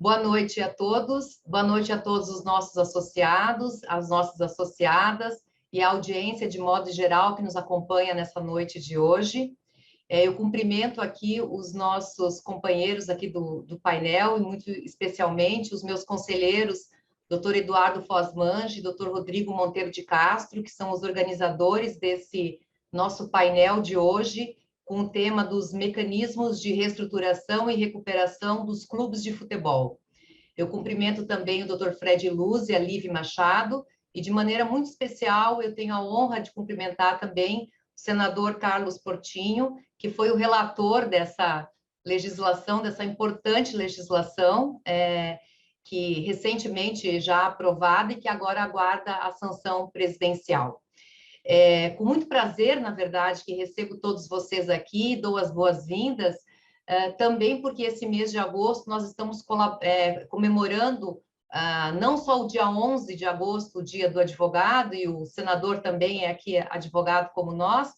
Boa noite a todos, boa noite a todos os nossos associados, as nossas associadas e a audiência de modo geral que nos acompanha nessa noite de hoje. Eu cumprimento aqui os nossos companheiros aqui do painel e muito especialmente os meus conselheiros, Dr. Eduardo Fosmange e Dr. Rodrigo Monteiro de Castro, que são os organizadores desse nosso painel de hoje, com o tema dos mecanismos de reestruturação e recuperação dos clubes de futebol. Eu cumprimento também o Dr. Fred Luz e a Live Machado, e de maneira muito especial eu tenho a honra de cumprimentar também o senador Carlos Portinho, que foi o relator dessa legislação, dessa importante legislação, que recentemente já aprovada e que agora aguarda a sanção presidencial. Com muito prazer, na verdade, que recebo todos vocês aqui, dou as boas-vindas, também porque esse mês de agosto nós estamos comemorando não só o dia 11 de agosto, o dia do advogado, e o senador também é aqui advogado como nós,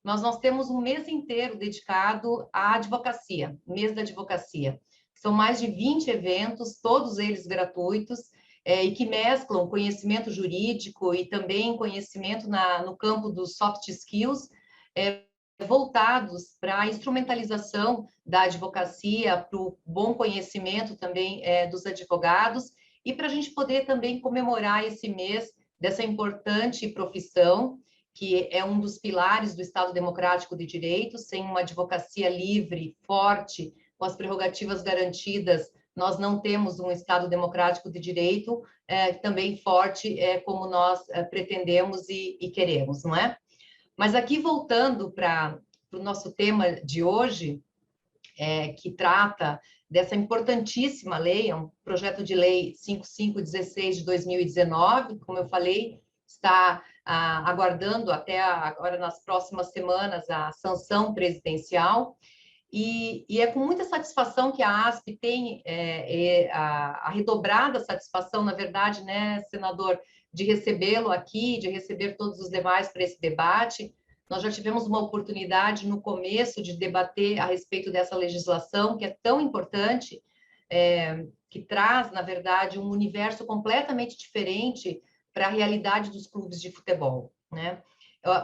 mas nós temos um mês inteiro dedicado à advocacia, mês da advocacia. São mais de 20 eventos, todos eles gratuitos, e que mesclam conhecimento jurídico e também conhecimento no campo dos soft skills, voltados para a instrumentalização da advocacia, para o bom conhecimento também dos advogados, e para a gente poder também comemorar esse mês dessa importante profissão, que é um dos pilares do Estado Democrático de Direito. Sem uma advocacia livre, forte, com as prerrogativas garantidas, nós não temos um Estado democrático de direito também forte como nós pretendemos e queremos, não é? Mas aqui, voltando para o nosso tema de hoje, que trata dessa importantíssima lei, é um projeto de lei 5516 de 2019, como eu falei, está aguardando até agora, nas próximas semanas, a sanção presidencial. E é com muita satisfação que a ASP tem a redobrada satisfação, na verdade, né, senador, de recebê-lo aqui, de receber todos os demais para esse debate. Nós já tivemos uma oportunidade no começo de debater a respeito dessa legislação, que é tão importante, que traz, na verdade, um universo completamente diferente para a realidade dos clubes de futebol, né?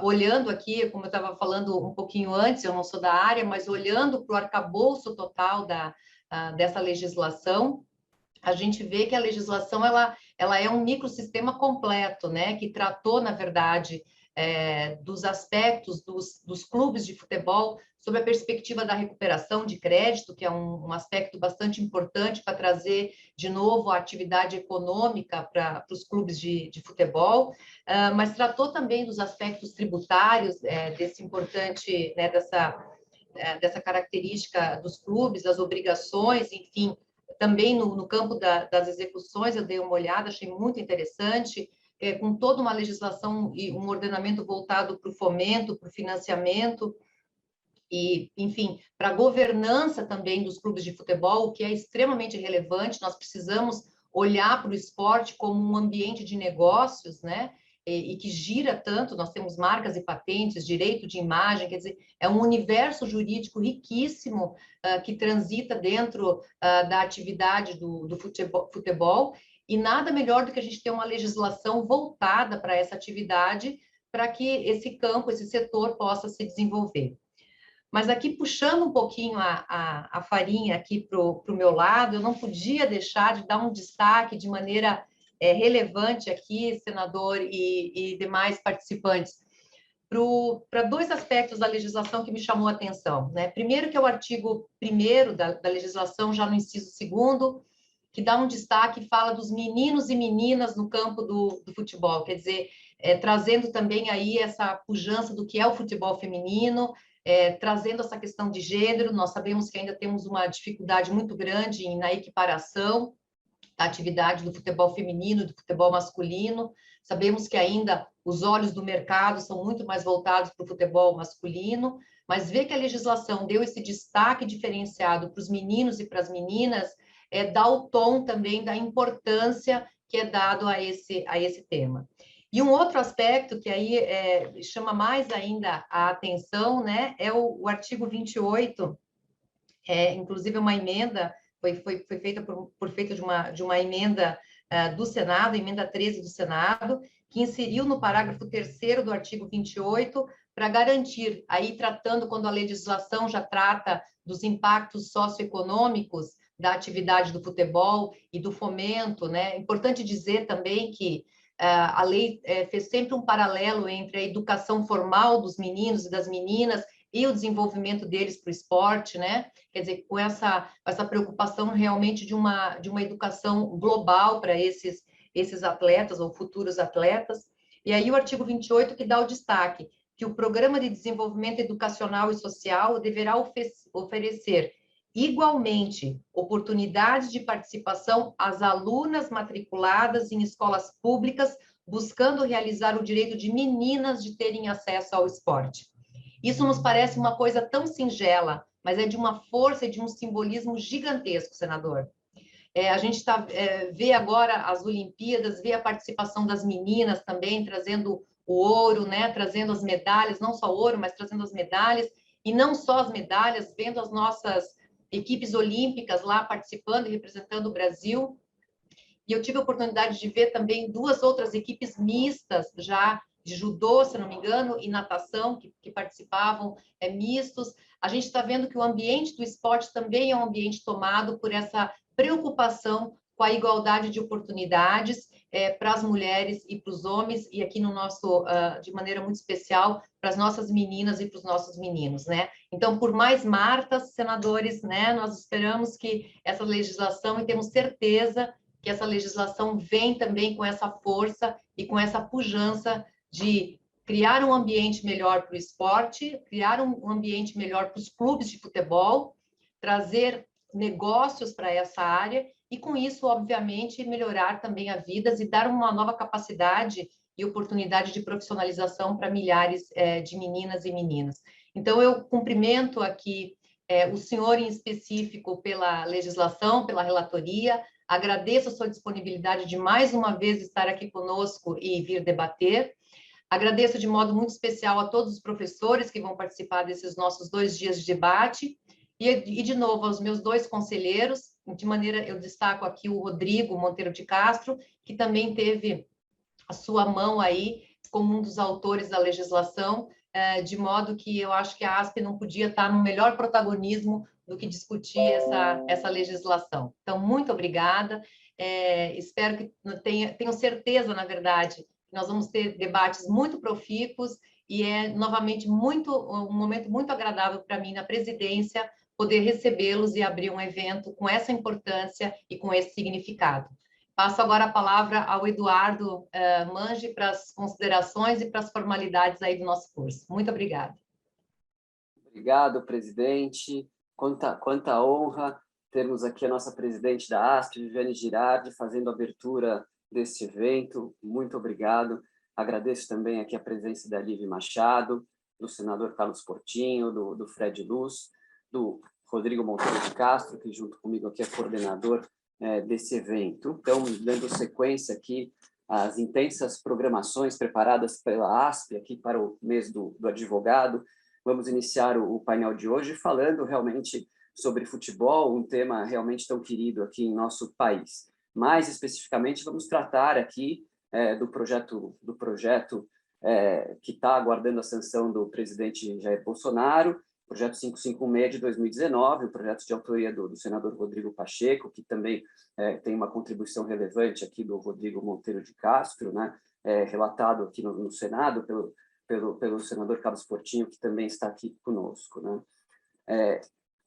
Olhando aqui, como eu estava falando um pouquinho antes, eu não sou da área, mas olhando para o arcabouço total dessa legislação, a gente vê que a legislação ela é um microsistema completo, né, que tratou, na verdade, dos aspectos dos clubes de futebol sob a perspectiva da recuperação de crédito, que é um aspecto bastante importante para trazer de novo a atividade econômica para os clubes de futebol, mas tratou também dos aspectos tributários desse importante, né, dessa característica dos clubes, das obrigações, enfim, também no campo das execuções, eu dei uma olhada, achei muito interessante, com toda uma legislação e um ordenamento voltado para o fomento, para o financiamento, e, enfim, para a governança também dos clubes de futebol, o que é extremamente relevante. Nós precisamos olhar para o esporte como um ambiente de negócios, né? E que gira tanto, nós temos marcas e patentes, direito de imagem, quer dizer, é um universo jurídico riquíssimo que transita dentro da atividade do futebol, e nada melhor do que a gente ter uma legislação voltada para essa atividade, para que esse campo, esse setor possa se desenvolver. Mas aqui, puxando um pouquinho a farinha aqui para o meu lado, eu não podia deixar de dar um destaque de maneira relevante aqui, senador e demais participantes, para dois aspectos da legislação que me chamou a atenção, né? Primeiro, que é o artigo 1º da legislação, já no inciso 2º, que dá um destaque e fala dos meninos e meninas no campo do futebol, quer dizer, trazendo também aí essa pujança do que é o futebol feminino, trazendo essa questão de gênero. Nós sabemos que ainda temos uma dificuldade muito grande na equiparação da atividade do futebol feminino e do futebol masculino. Sabemos que ainda os olhos do mercado são muito mais voltados para o futebol masculino, mas ver que a legislação deu esse destaque diferenciado para os meninos e para as meninas dá o tom também da importância que é dado a esse tema. E um outro aspecto que aí chama mais ainda a atenção, né, é o artigo 28, inclusive uma emenda foi feita por feito de uma emenda do Senado, emenda 13 do Senado, que inseriu no parágrafo 3º do artigo 28 para garantir, aí tratando quando a legislação já trata dos impactos socioeconômicos da atividade do futebol e do fomento, né? É importante dizer também que a lei fez sempre um paralelo entre a educação formal dos meninos e das meninas e o desenvolvimento deles para o esporte, né? Quer dizer, com essa preocupação realmente de uma educação global para esses atletas ou futuros atletas. E aí o artigo 28 que dá o destaque, que o Programa de Desenvolvimento Educacional e Social deverá oferecer igualmente oportunidades de participação às alunas matriculadas em escolas públicas, buscando realizar o direito de meninas de terem acesso ao esporte. Isso nos parece uma coisa tão singela, mas é de uma força e de um simbolismo gigantesco, senador. A gente vê agora as Olimpíadas, vê a participação das meninas também, trazendo o ouro, né? Trazendo as medalhas, não só ouro, mas trazendo as medalhas, e não só as medalhas, vendo as nossas equipes olímpicas lá participando e representando o Brasil. E eu tive a oportunidade de ver também 2 outras equipes mistas já, de judô, se não me engano, e natação, que participavam, mistos. A gente está vendo que o ambiente do esporte também é um ambiente tomado por essa preocupação com a igualdade de oportunidades para as mulheres e para os homens, e aqui no nosso, de maneira muito especial, para as nossas meninas e para os nossos meninos, né? Então, por mais martas, senadores, né, nós esperamos que essa legislação, e temos certeza que essa legislação vem também com essa força e com essa pujança de criar um ambiente melhor para o esporte, criar um ambiente melhor para os clubes de futebol, trazer negócios para essa área e, com isso, obviamente, melhorar também as vidas e dar uma nova capacidade e oportunidade de profissionalização para milhares de meninas e meninos. Então, eu cumprimento aqui o senhor em específico pela legislação, pela relatoria, agradeço a sua disponibilidade de mais uma vez estar aqui conosco e vir debater. Agradeço de modo muito especial a todos os professores que vão participar desses nossos 2 dias de debate e de novo, aos meus 2 conselheiros, de maneira, eu destaco aqui o Rodrigo Monteiro de Castro, que também teve a sua mão aí como um dos autores da legislação, de modo que eu acho que a ASP não podia estar no melhor protagonismo do que discutir essa legislação. Então, muito obrigada. Espero que tenho certeza, na verdade, que nós vamos ter debates muito profícuos e novamente, um momento muito agradável para mim na presidência poder recebê-los e abrir um evento com essa importância e com esse significado. Passo agora a palavra ao Eduardo Mange para as considerações e para as formalidades aí do nosso curso. Muito obrigada. Obrigado, presidente. Quanta honra termos aqui a nossa presidente da ASP, Viviane Girardi, fazendo a abertura deste evento. Muito obrigado. Agradeço também aqui a presença da Lívia Machado, do senador Carlos Portinho, do Fred Luz, do Rodrigo Monteiro de Castro, que junto comigo aqui é coordenador desse evento. Então, dando sequência aqui às intensas programações preparadas pela ASP aqui para o mês do advogado, vamos iniciar o painel de hoje falando realmente sobre futebol, um tema realmente tão querido aqui em nosso país. Mais especificamente, vamos tratar aqui do projeto que está aguardando a sanção do presidente Jair Bolsonaro, projeto 556 de 2019, um projeto de autoria do senador Rodrigo Pacheco, que também tem uma contribuição relevante aqui do Rodrigo Monteiro de Castro, né, relatado aqui no Senado pelo senador Carlos Portinho, que também está aqui conosco, né.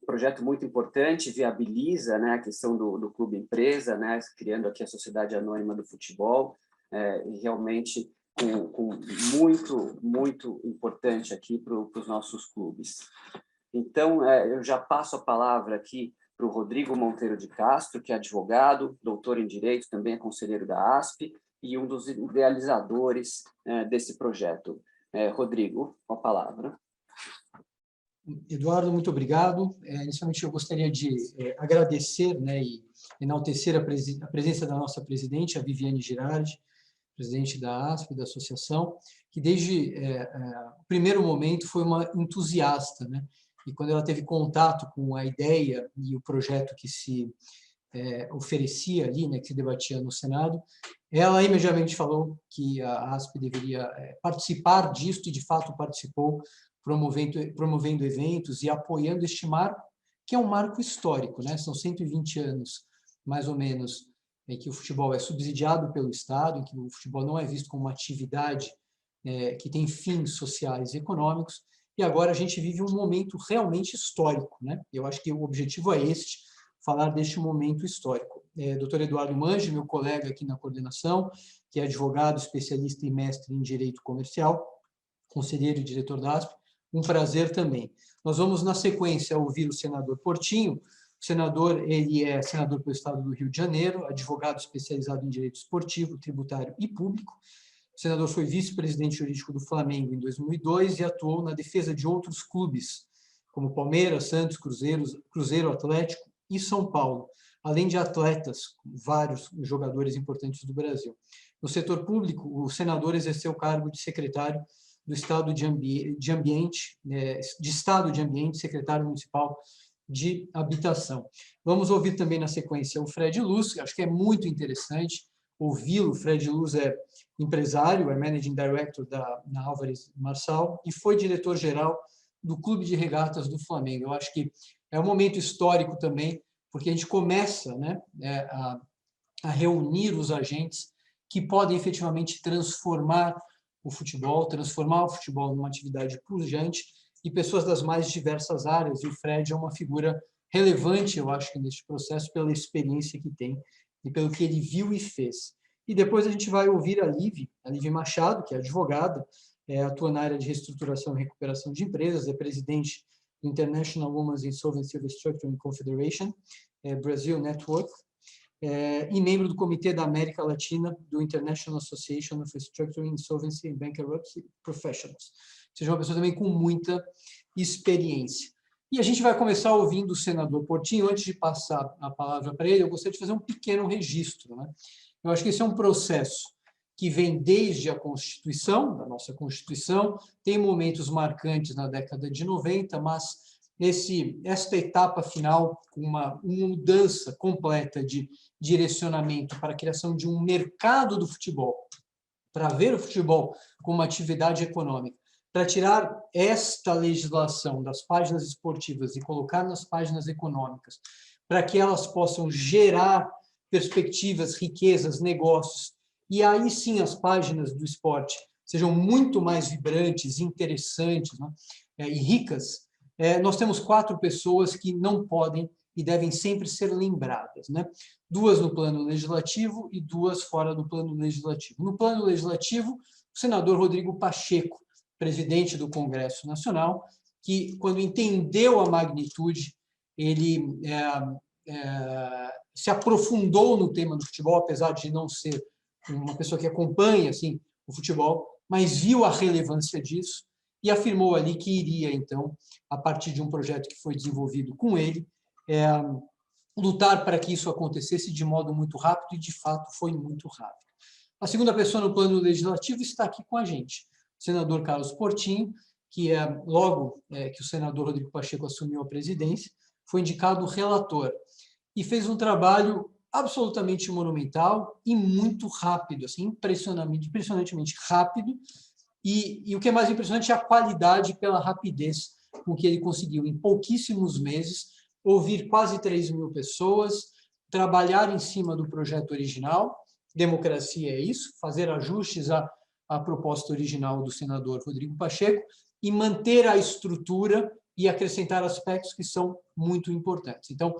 Projeto muito importante, viabiliza, né, a questão do clube empresa, né, criando aqui a Sociedade Anônima do Futebol, e realmente muito importante aqui para os nossos clubes. Então, eu já passo a palavra aqui para o Rodrigo Monteiro de Castro, que é advogado, doutor em Direito, também é conselheiro da ASP e um dos idealizadores desse projeto. Rodrigo, com a palavra. Eduardo, muito obrigado. Inicialmente, eu gostaria de agradecer, né, e enaltecer a presença da nossa presidente, a Viviane Girardi, presidente da ASP, da associação, que desde o primeiro momento foi uma entusiasta, né, e quando ela teve contato com a ideia e o projeto que se oferecia ali, né, que se debatia no Senado, ela imediatamente falou que a ASP deveria participar disso, e de fato participou, promovendo eventos e apoiando este marco, que é um marco histórico, né? São 120 anos, mais ou menos, em que o futebol é subsidiado pelo Estado, em que o futebol não é visto como uma atividade que tem fins sociais e econômicos, e agora a gente vive um momento realmente histórico, né? Eu acho que o objetivo é este, falar deste momento histórico. Dr. Eduardo Mangi, meu colega aqui na coordenação, que é advogado, especialista e mestre em Direito Comercial, conselheiro e diretor da ASP, um prazer também. Nós vamos, na sequência, ouvir o senador Portinho. O senador, ele é senador pelo Estado do Rio de Janeiro, advogado especializado em Direito Esportivo, Tributário e Público. O senador foi vice-presidente jurídico do Flamengo em 2002 e atuou na defesa de outros clubes, como Palmeiras, Santos, Cruzeiro Atlético e São Paulo, além de atletas, vários jogadores importantes do Brasil. No setor público, o senador exerceu o cargo de secretário do Estado de Ambiente, secretário municipal de Habitação. Vamos ouvir também na sequência o Fred Luz, acho que é muito interessante ouvi-lo. O Fred Luz é empresário, é Managing Director na Álvares Marçal e foi diretor-geral do Clube de Regatas do Flamengo. Eu acho que é um momento histórico também, porque a gente começa, né, a reunir os agentes que podem efetivamente transformar o futebol numa atividade pujante, e pessoas das mais diversas áreas, e o Fred é uma figura relevante, eu acho que neste processo, pela experiência que tem e pelo que ele viu e fez. E depois a gente vai ouvir a Liv Machado, que é advogada, atua na área de reestruturação e recuperação de empresas, é presidente do International Women's Insolvency Restructuring Confederation, Brazil Network, e membro do Comitê da América Latina do International Association of Restructuring, Insolvency and Bankruptcy Professionals. Ou seja, uma pessoa também com muita experiência. E a gente vai começar ouvindo o senador Portinho. Antes de passar a palavra para ele, eu gostaria de fazer um pequeno registro, né? Eu acho que esse é um processo que vem desde a Constituição, da nossa Constituição, tem momentos marcantes na década de 90, mas esta etapa final, com uma mudança completa de direcionamento para a criação de um mercado do futebol, para ver o futebol como uma atividade econômica, para tirar esta legislação das páginas esportivas e colocar nas páginas econômicas, para que elas possam gerar perspectivas, riquezas, negócios, e aí sim as páginas do esporte sejam muito mais vibrantes, interessantes, né, e ricas. Nós temos 4 pessoas que não podem e devem sempre ser lembradas, né? 2 no plano legislativo e 2 fora do plano legislativo. No plano legislativo, o senador Rodrigo Pacheco, presidente do Congresso Nacional, que, quando entendeu a magnitude, ele se aprofundou no tema do futebol, apesar de não ser uma pessoa que acompanha assim, o futebol, mas viu a relevância disso e afirmou ali que iria, então, a partir de um projeto que foi desenvolvido com ele, lutar para que isso acontecesse de modo muito rápido, e, de fato, foi muito rápido. A segunda pessoa no plano legislativo está aqui com a gente, o senador Carlos Portinho, que logo que o senador Rodrigo Pacheco assumiu a presidência, foi indicado relator e fez um trabalho absolutamente monumental e muito rápido, assim, impressionantemente rápido, e o que é mais impressionante é a qualidade pela rapidez com que ele conseguiu, em pouquíssimos meses, ouvir quase 3.000 pessoas, trabalhar em cima do projeto original. Democracia é isso, fazer ajustes à proposta original do senador Rodrigo Pacheco e manter a estrutura e acrescentar aspectos que são muito importantes. Então,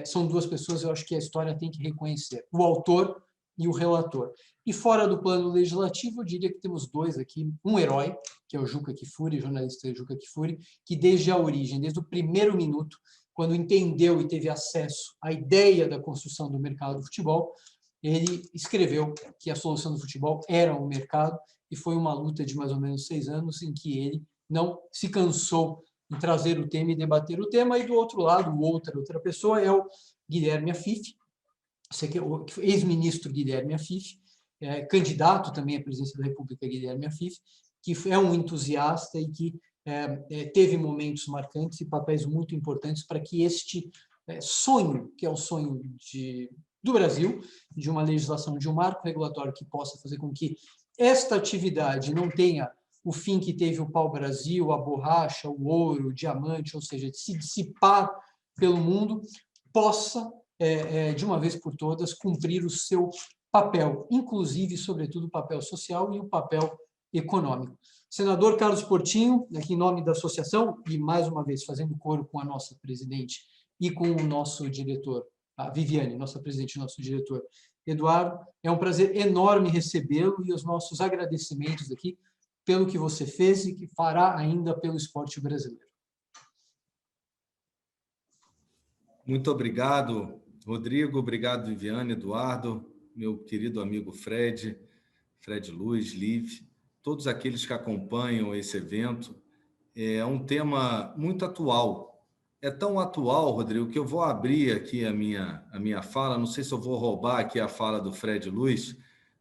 são 2 pessoas, eu acho que a história tem que reconhecer, o autor e o relator. E fora do plano legislativo, eu diria que temos 2 aqui, um herói, que é o Juca Kfouri, jornalista Juca Kfouri, que desde a origem, desde o primeiro minuto, quando entendeu e teve acesso à ideia da construção do mercado do futebol, ele escreveu que a solução do futebol era o mercado, e foi uma luta de mais ou menos 6 anos em que ele não se cansou em trazer o tema e debater o tema. E do outro lado, outra pessoa é o Guilherme Afif, o ex-ministro Guilherme Afif, candidato também à presidência da República, Guilherme Afif, que é um entusiasta e que teve momentos marcantes e papéis muito importantes para que este sonho, que é o sonho do Brasil, de uma legislação, de um marco regulatório que possa fazer com que esta atividade não tenha o fim que teve o pau-brasil, a borracha, o ouro, o diamante, ou seja, de se dissipar pelo mundo, possa, de uma vez por todas, cumprir o seu papel, inclusive, sobretudo, o papel social e o papel econômico. Senador Carlos Portinho, aqui em nome da associação, e mais uma vez fazendo coro com a nossa presidente e com o nosso diretor, a Viviane, nossa presidente e nosso diretor, Eduardo, é um prazer enorme recebê-lo e os nossos agradecimentos aqui pelo que você fez e que fará ainda pelo esporte brasileiro. Muito obrigado, Rodrigo, obrigado, Viviane, Eduardo, meu querido amigo Fred Luz, Liv, todos aqueles que acompanham esse evento. É um tema muito atual. É tão atual, Rodrigo, que eu vou abrir aqui a minha fala, não sei se eu vou roubar aqui a fala do Fred Luz,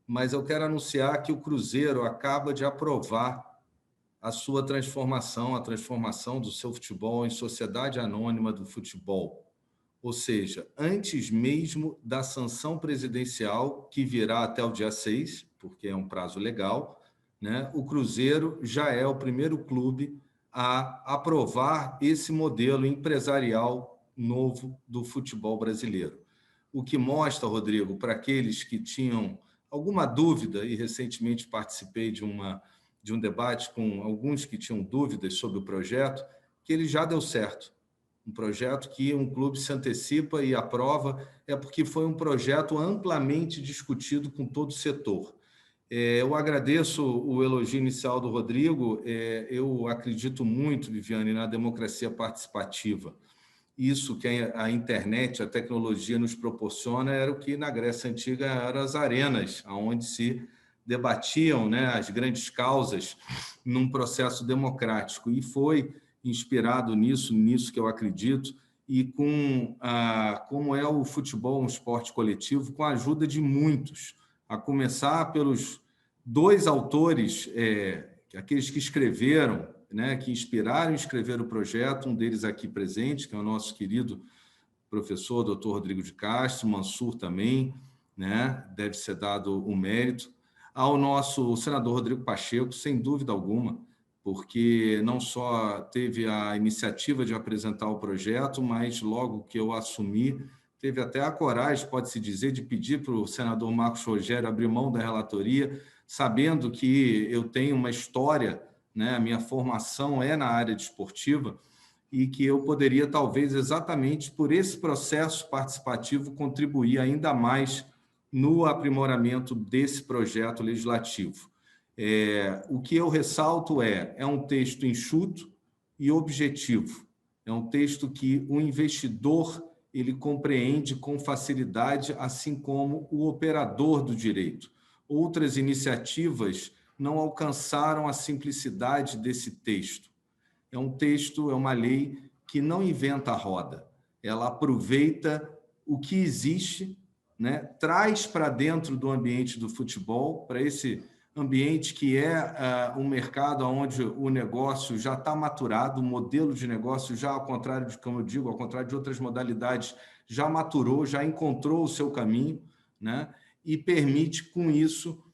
mas eu quero anunciar que o Cruzeiro acaba de aprovar a sua transformação, a transformação do seu futebol em sociedade anônima do futebol. Ou seja, antes mesmo da sanção presidencial, que virá até o dia 6, porque é um prazo legal, né? O Cruzeiro já é o primeiro clube a aprovar esse modelo empresarial novo do futebol brasileiro. O que mostra, Rodrigo, para aqueles que tinham alguma dúvida, e recentemente participei de um debate com alguns que tinham dúvidas sobre o projeto, que ele já deu certo. Um projeto que um clube se antecipa e aprova, é porque foi um projeto amplamente discutido com todo o setor. Eu agradeço o elogio inicial do Rodrigo, eu acredito muito, Viviane, na democracia participativa. Isso que a internet, a tecnologia nos proporciona era o que na Grécia Antiga eram as arenas, onde se debatiam, né, as grandes causas num processo democrático. E foi inspirado nisso que eu acredito, e como é o futebol, um esporte coletivo, com a ajuda de muitos, a começar pelos dois autores, aqueles que escreveram, né, que inspiraram e escreveram o projeto, um deles aqui presente, que é o nosso querido professor, doutor Rodrigo de Castro, Mansur também, né, deve ser dado o mérito, ao nosso senador Rodrigo Pacheco, sem dúvida alguma, porque não só teve a iniciativa de apresentar o projeto, mas logo que eu assumi, teve até a coragem, pode-se dizer, de pedir para o senador Marcos Rogério abrir mão da relatoria, sabendo que eu tenho uma história, né, a minha formação é na área desportiva, e que eu poderia, talvez, exatamente por esse processo participativo, contribuir ainda mais no aprimoramento desse projeto legislativo. O que eu ressalto é um texto enxuto e objetivo. É um texto que o investidor ele compreende com facilidade, assim como o operador do direito. Outras iniciativas não alcançaram a simplicidade desse texto. É um texto, é uma lei que não inventa a roda. Ela aproveita o que existe, né? Traz para dentro do ambiente do futebol, para esse ambiente que é um mercado onde o negócio já está maturado, o modelo de negócio já, ao contrário de, como eu digo, ao contrário de outras modalidades, já maturou, já encontrou o seu caminho, né? E permite, com isso,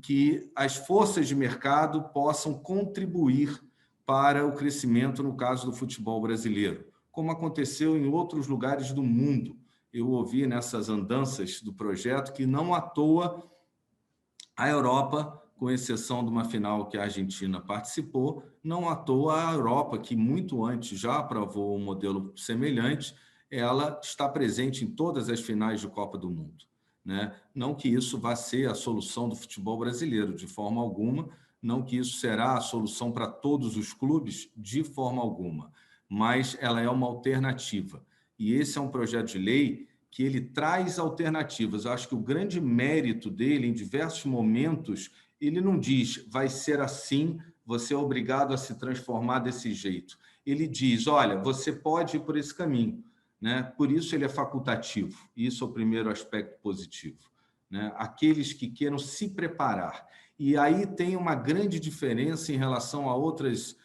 que as forças de mercado possam contribuir para o crescimento, no caso do futebol brasileiro, como aconteceu em outros lugares do mundo. Eu ouvi nessas andanças do projeto que não à toa a Europa, com exceção de uma final que a Argentina participou, não à toa a Europa, que muito antes já aprovou um modelo semelhante, ela está presente em todas as finais de Copa do Mundo, né? Não que isso vá ser a solução do futebol brasileiro, de forma alguma, não que isso será a solução para todos os clubes, de forma alguma, mas ela é uma alternativa. E esse é um projeto de lei que ele traz alternativas. Eu acho que o grande mérito dele, em diversos momentos, ele não diz, vai ser assim, você é obrigado a se transformar desse jeito. Ele diz, olha, você pode ir por esse caminho, né? Por isso ele é facultativo. Isso é o primeiro aspecto positivo, né? Aqueles que queiram se preparar. E aí tem uma grande diferença em relação a outras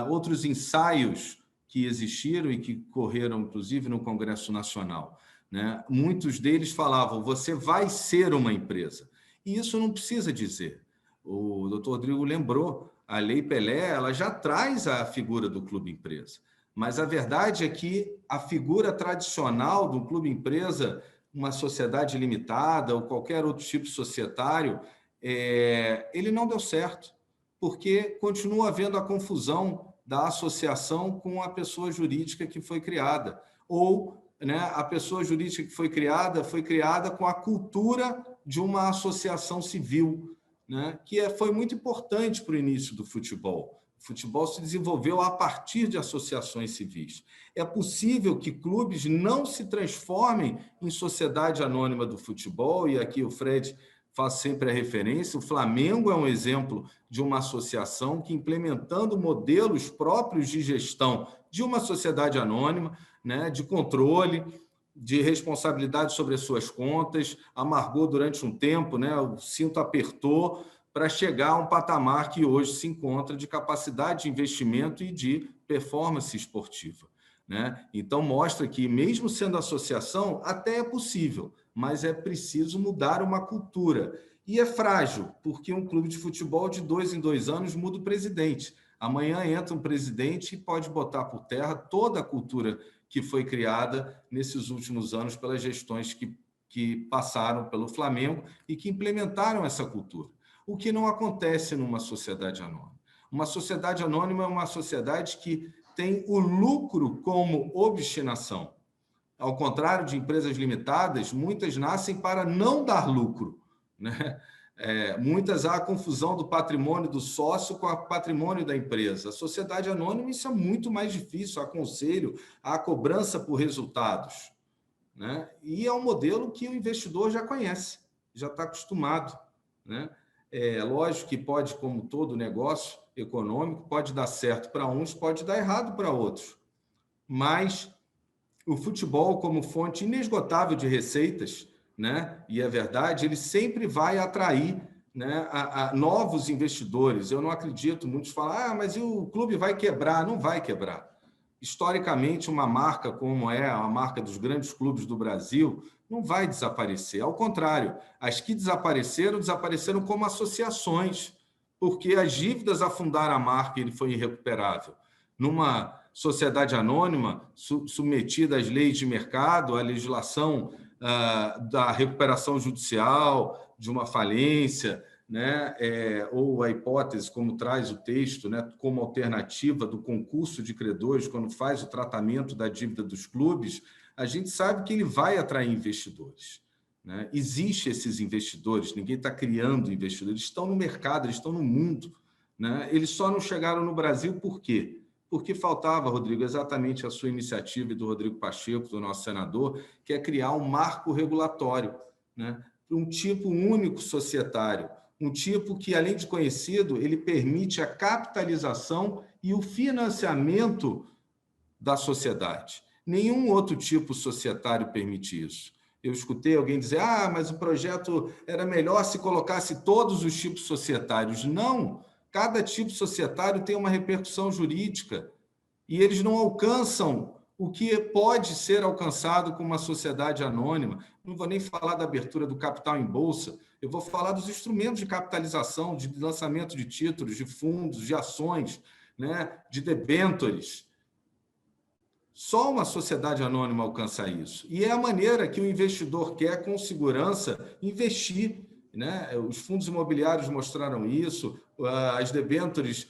outros ensaios que existiram e que correram, inclusive, no Congresso Nacional, né? Muitos deles falavam, você vai ser uma empresa. E isso não precisa dizer. O doutor Rodrigo lembrou, a Lei Pelé ela já traz a figura do clube-empresa. Mas a verdade é que a figura tradicional do clube-empresa, uma sociedade limitada ou qualquer outro tipo societário, ele não deu certo, porque continua havendo a confusão da associação com a pessoa jurídica que foi criada. Ou, né, a pessoa jurídica que foi criada com a cultura de uma associação civil, né, que foi muito importante para o início do futebol. O futebol se desenvolveu a partir de associações civis. É possível que clubes não se transformem em sociedade anônima do futebol, e aqui o Fred faz sempre a referência. O Flamengo é um exemplo de uma associação que, implementando modelos próprios de gestão de uma sociedade anônima, né, de controle, de responsabilidade sobre as suas contas, amargou durante um tempo, né, o cinto apertou, para chegar a um patamar que hoje se encontra de capacidade de investimento e de performance esportiva, né? Então, mostra que, mesmo sendo associação, até é possível, mas é preciso mudar uma cultura. E é frágil, porque um clube de futebol, de 2 em 2 anos, muda o presidente. Amanhã entra um presidente e pode botar por terra toda a cultura que foi criada nesses últimos anos pelas gestões que passaram pelo Flamengo e que implementaram essa cultura. O que não acontece numa sociedade anônima. Uma sociedade anônima é uma sociedade que tem o lucro como obstinação. Ao contrário de empresas limitadas, muitas nascem para não dar lucro, né? Muitas há a confusão do patrimônio do sócio com o patrimônio da empresa. A sociedade anônima, isso é muito mais difícil, há conselho, há cobrança por resultados, né? E é um modelo que o investidor já conhece, já está acostumado, né? Lógico que pode, como todo negócio econômico, pode dar certo para uns, pode dar errado para outros. Mas o futebol, como fonte inesgotável de receitas, né? E é verdade, ele sempre vai atrair, né, a novos investidores. Eu não acredito, muitos falam, mas o clube vai quebrar. Não vai quebrar. Historicamente, uma marca como a marca dos grandes clubes do Brasil não vai desaparecer. Ao contrário, as que desapareceram como associações, porque as dívidas afundaram a marca e ele foi irrecuperável. Numa sociedade anônima, submetida às leis de mercado, à legislação da recuperação judicial, de uma falência, né, ou a hipótese, como traz o texto, né, como alternativa do concurso de credores, quando faz o tratamento da dívida dos clubes, a gente sabe que ele vai atrair investidores, né? Existem esses investidores, ninguém está criando investidores, eles estão no mercado, eles estão no mundo, né? Eles só não chegaram no Brasil por quê? Porque faltava, Rodrigo, exatamente a sua iniciativa e do Rodrigo Pacheco, do nosso senador, que é criar um marco regulatório, né? Um tipo único societário, um tipo que, além de conhecido, ele permite a capitalização e o financiamento da sociedade. Nenhum outro tipo societário permite isso. Eu escutei alguém dizer, mas o projeto era melhor se colocasse todos os tipos societários. Não, cada tipo societário tem uma repercussão jurídica e eles não alcançam o que pode ser alcançado com uma sociedade anônima. Não vou nem falar da abertura do capital em bolsa, eu vou falar dos instrumentos de capitalização, de lançamento de títulos, de fundos, de ações, né, de debêntures. Só uma sociedade anônima alcança isso. E é a maneira que o investidor quer, com segurança, investir, né? Os fundos imobiliários mostraram isso, as debêntures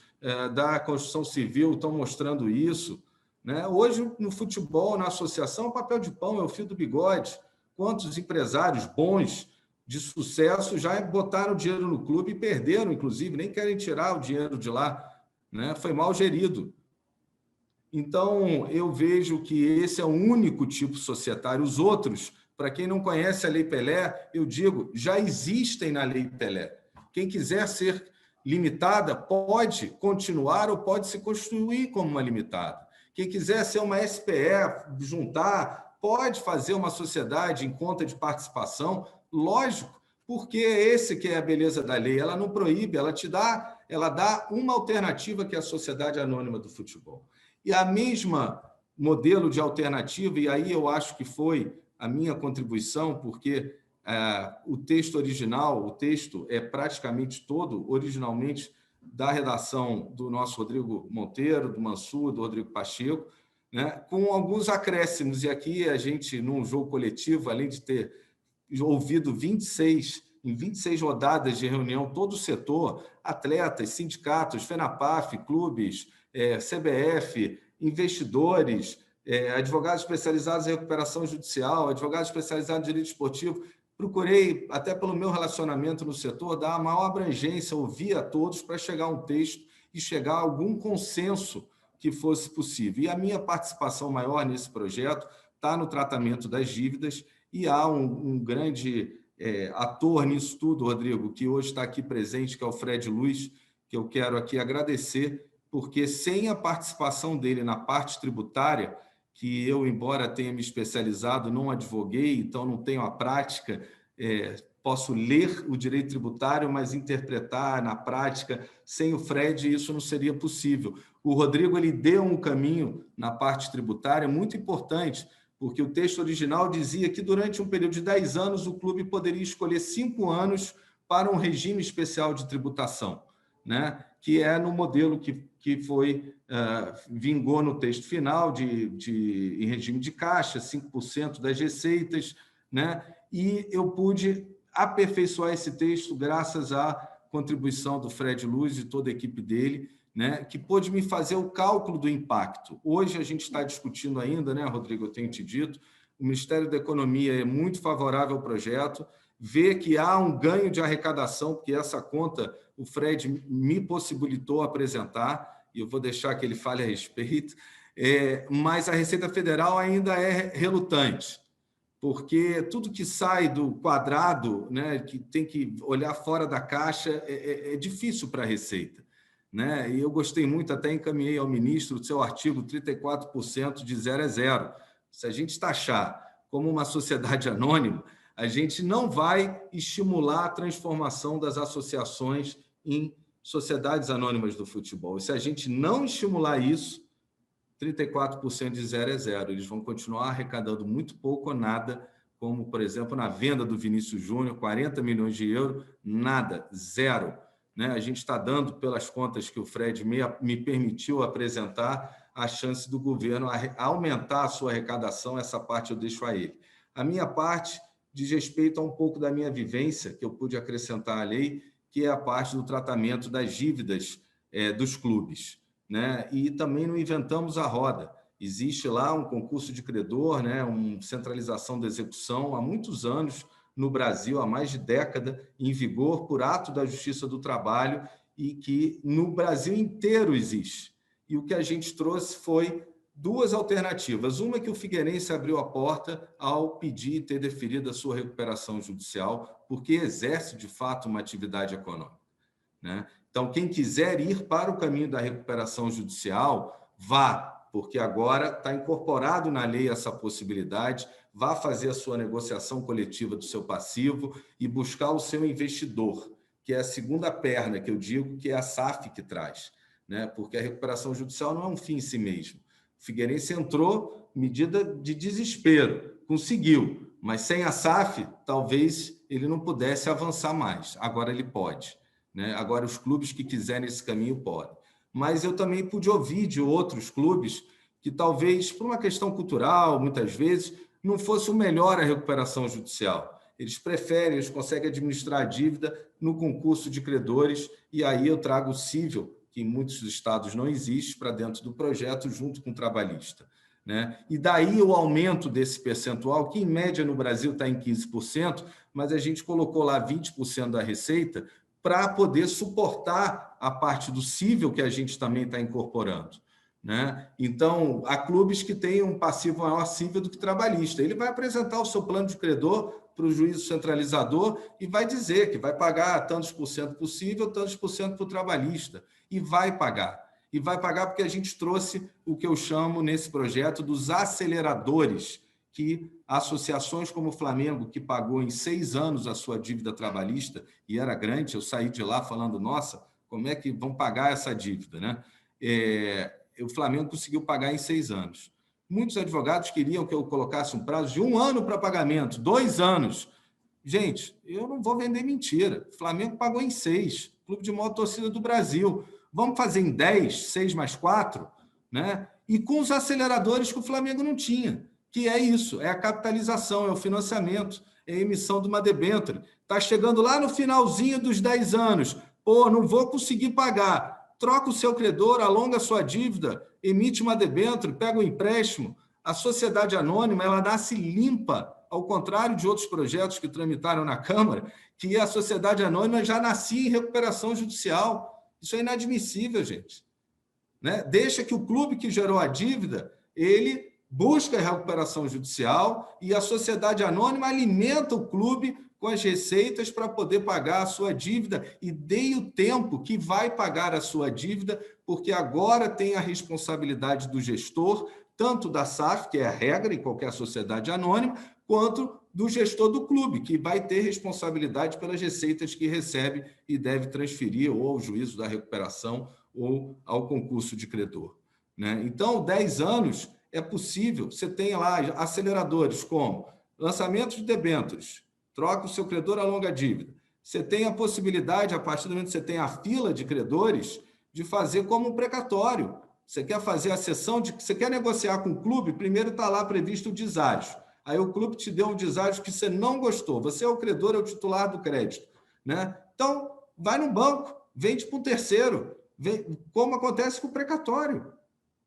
da construção civil estão mostrando isso, né? Hoje, no futebol, na associação, o papel de pão é o fio do bigode. Quantos empresários bons, de sucesso, já botaram dinheiro no clube e perderam, inclusive, nem querem tirar o dinheiro de lá, né? Foi mal gerido. Então, eu vejo que esse é o único tipo societário. Os outros, para quem não conhece a Lei Pelé, eu digo, já existem na Lei Pelé. Quem quiser ser limitada pode continuar ou pode se constituir como uma limitada. Quem quiser ser uma SPE, juntar, pode fazer uma sociedade em conta de participação, lógico, porque esse que é a beleza da lei, ela não proíbe, ela dá uma alternativa que é a Sociedade Anônima do Futebol. E a mesma modelo de alternativa, e aí eu acho que foi a minha contribuição, porque o texto original, o texto é praticamente todo originalmente da redação do nosso Rodrigo Monteiro, do Mansur, do Rodrigo Pacheco, né, com alguns acréscimos. E aqui a gente, num jogo coletivo, além de ter ouvido em 26 rodadas de reunião, todo o setor, atletas, sindicatos, FENAPAF, clubes, CBF, investidores, advogados especializados em recuperação judicial, advogados especializados em direito esportivo. Procurei, até pelo meu relacionamento no setor, dar a maior abrangência, ouvir a todos para chegar a um texto e chegar a algum consenso que fosse possível. E a minha participação maior nesse projeto está no tratamento das dívidas, e há um grande ator nisso tudo, Rodrigo, que hoje está aqui presente, que é o Fred Luiz, que eu quero aqui agradecer, porque sem a participação dele na parte tributária, que eu, embora tenha me especializado, não advoguei, então não tenho a prática, posso ler o direito tributário, mas interpretar na prática, sem o Fred, isso não seria possível. O Rodrigo ele deu um caminho na parte tributária muito importante, porque o texto original dizia que durante um período de 10 anos o clube poderia escolher 5 anos para um regime especial de tributação, né? Que é no modelo que foi vingou no texto final em regime de caixa, 5% das receitas, né? E eu pude aperfeiçoar esse texto graças à contribuição do Fred Luz e toda a equipe dele, né, que pôde me fazer o cálculo do impacto. Hoje a gente está discutindo ainda, né, Rodrigo, eu tenho te dito, o Ministério da Economia é muito favorável ao projeto, vê que há um ganho de arrecadação, porque essa conta o Fred me possibilitou apresentar, e eu vou deixar que ele fale a respeito, mas a Receita Federal ainda é relutante, porque tudo que sai do quadrado, né, que tem que olhar fora da caixa, é difícil para a Receita. Né? E eu gostei muito, até encaminhei ao ministro o seu artigo 34% de 0 a 0. Se a gente taxar como uma sociedade anônima, a gente não vai estimular a transformação das associações em sociedades anônimas do futebol. E se a gente não estimular isso, 34% de 0 a 0. Eles vão continuar arrecadando muito pouco ou nada, como, por exemplo, na venda do Vinícius Júnior, 40 milhões de euros, nada, zero. Né? A gente está dando, pelas contas que o Fred me permitiu apresentar, a chance do governo aumentar a sua arrecadação, essa parte eu deixo a ele. A minha parte diz respeito a um pouco da minha vivência, que eu pude acrescentar à lei, que é a parte do tratamento das dívidas dos clubes. Né? E também não inventamos a roda. Existe lá um concurso de credor, né? Uma centralização da execução há muitos anos, no Brasil, há mais de década, em vigor por ato da Justiça do Trabalho e que no Brasil inteiro existe. E o que a gente trouxe foi 2 alternativas. Uma que o Figueirense abriu a porta ao pedir e ter deferido a sua recuperação judicial, porque exerce, de fato, uma atividade econômica. Né? Então, quem quiser ir para o caminho da recuperação judicial, vá, porque agora está incorporado na lei essa possibilidade, vá fazer a sua negociação coletiva do seu passivo e buscar o seu investidor, que é a segunda perna que eu digo, que é a SAF que traz, né? Porque a recuperação judicial não é um fim em si mesmo. O Figueirense entrou medida de desespero, conseguiu, mas sem a SAF, talvez ele não pudesse avançar mais. Agora ele pode, né? Agora os clubes que quiserem esse caminho podem. Mas eu também pude ouvir de outros clubes que talvez, por uma questão cultural, muitas vezes, não fosse o melhor a recuperação judicial. Eles preferem, eles conseguem administrar a dívida no concurso de credores, e aí eu trago o cível, que em muitos estados não existe, para dentro do projeto, junto com o trabalhista. Né? E daí o aumento desse percentual, que em média no Brasil está em 15%, mas a gente colocou lá 20% da receita para poder suportar a parte do cível que a gente também está incorporando. Né? Então, há clubes que têm um passivo maior cível do que trabalhista. Ele vai apresentar o seu plano de credor para o juízo centralizador e vai dizer que vai pagar tantos por cento possível, tantos por cento para o trabalhista. E vai pagar. E vai pagar porque a gente trouxe o que eu chamo nesse projeto dos aceleradores, que associações como o Flamengo, que pagou em 6 anos a sua dívida trabalhista, e era grande, eu saí de lá falando, nossa, como é que vão pagar essa dívida, né? O Flamengo conseguiu pagar em 6 anos. Muitos advogados queriam que eu colocasse um prazo de 1 ano para pagamento, 2 anos. Gente, eu não vou vender mentira. O Flamengo pagou em 6, clube de maior torcida do Brasil. Vamos fazer em 10, 6 mais 4, né? E com os aceleradores que o Flamengo não tinha, que é isso, é a capitalização, é o financiamento, é a emissão de uma debênture. Está chegando lá no finalzinho dos 10 anos, pô, não vou conseguir pagar. Troca o seu credor, alonga a sua dívida, emite uma debênture, pega um empréstimo. A sociedade anônima, ela nasce limpa, ao contrário de outros projetos que tramitaram na Câmara, que a sociedade anônima já nascia em recuperação judicial. Isso é inadmissível, gente. Né? Deixa que o clube que gerou a dívida, ele busca a recuperação judicial e a sociedade anônima alimenta o clube com as receitas para poder pagar a sua dívida e dê o tempo que vai pagar a sua dívida, porque agora tem a responsabilidade do gestor, tanto da SAF, que é a regra em qualquer sociedade anônima, quanto do gestor do clube, que vai ter responsabilidade pelas receitas que recebe e deve transferir ou ao juízo da recuperação ou ao concurso de credor. Né? Então, 10 anos é possível. Você tem lá aceleradores como lançamento de debêntures, troca o seu credor a longa dívida. Você tem a possibilidade, a partir do momento que você tem a fila de credores, de fazer como um precatório. Você quer fazer a sessão, você quer negociar com o clube, primeiro está lá previsto o deságio. Aí o clube te deu um deságio que você não gostou. Você é o credor, é o titular do crédito. Né? Então, vai no banco, vende para um terceiro, como acontece com o precatório.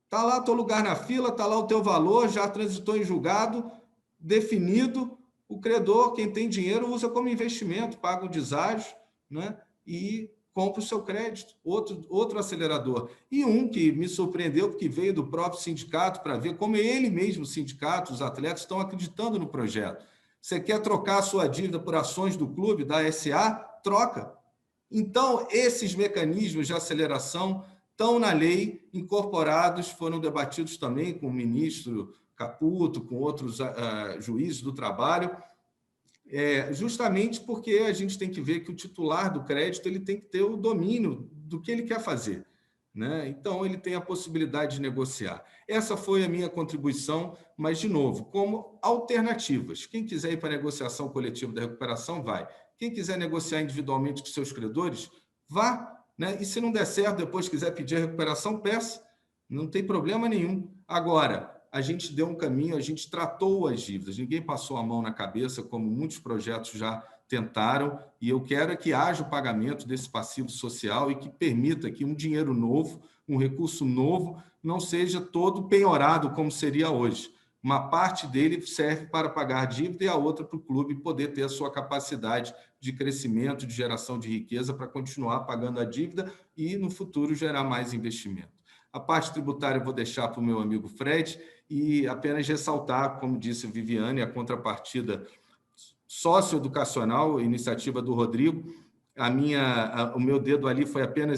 Está lá o teu lugar na fila, está lá o teu valor, já transitou em julgado, definido. O credor, quem tem dinheiro, usa como investimento, paga o deságio, né? E compra o seu crédito, outro acelerador. E um que me surpreendeu, porque veio do próprio sindicato para ver como ele mesmo, o sindicato, os atletas, estão acreditando no projeto. Você quer trocar a sua dívida por ações do clube, da SA? Troca. Então, esses mecanismos de aceleração estão na lei, incorporados, foram debatidos também com o ministro Caputo, com outros juízes do trabalho, justamente porque a gente tem que ver que o titular do crédito ele tem que ter o domínio do que ele quer fazer. Né? Então, ele tem a possibilidade de negociar. Essa foi a minha contribuição, mas, de novo, como alternativas. Quem quiser ir para a negociação coletiva da recuperação, vai. Quem quiser negociar individualmente com seus credores, vá. Né? E se não der certo, depois quiser pedir a recuperação, peça. Não tem problema nenhum. Agora, a gente deu um caminho, a gente tratou as dívidas. Ninguém passou a mão na cabeça, como muitos projetos já tentaram, e eu quero que haja o pagamento desse passivo social e que permita que um dinheiro novo, um recurso novo, não seja todo penhorado como seria hoje. Uma parte dele serve para pagar a dívida e a outra para o clube poder ter a sua capacidade de crescimento, de geração de riqueza para continuar pagando a dívida e, no futuro, gerar mais investimento. A parte tributária eu vou deixar para o meu amigo Fred e apenas ressaltar, como disse a Viviane, a contrapartida socioeducacional, iniciativa do Rodrigo. O meu dedo ali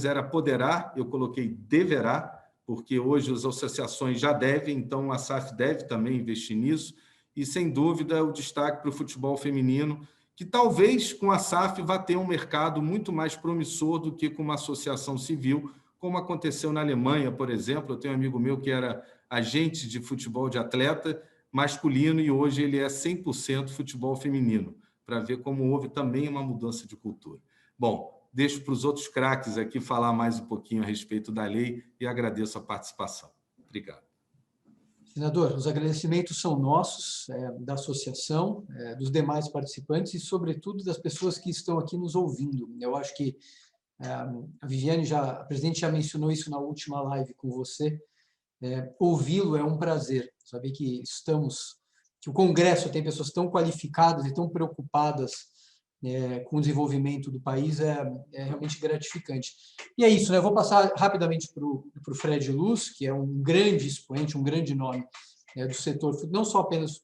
era poderá, eu coloquei deverá, porque hoje as associações já devem, então a SAF deve também investir nisso, e sem dúvida o destaque para o futebol feminino, que talvez com a SAF vá ter um mercado muito mais promissor do que com uma associação civil, como aconteceu na Alemanha, por exemplo. Eu tenho um amigo meu que era agente de futebol de atleta masculino e hoje ele é 100% futebol feminino, para ver como houve também uma mudança de cultura. Bom, deixo para os outros craques aqui falar mais um pouquinho a respeito da lei e agradeço a participação. Obrigado. Senador, os agradecimentos são nossos, da associação, dos demais participantes e, sobretudo, das pessoas que estão aqui nos ouvindo. Eu acho que a Viviane, a presidente já mencionou isso na última live com você. Ouvi-lo é um prazer. Saber que o Congresso tem pessoas tão qualificadas e tão preocupadas com o desenvolvimento do país é realmente gratificante. E é isso, né? Eu vou passar rapidamente para o Fred Luz, que é um grande expoente, um grande nome do setor, não só apenas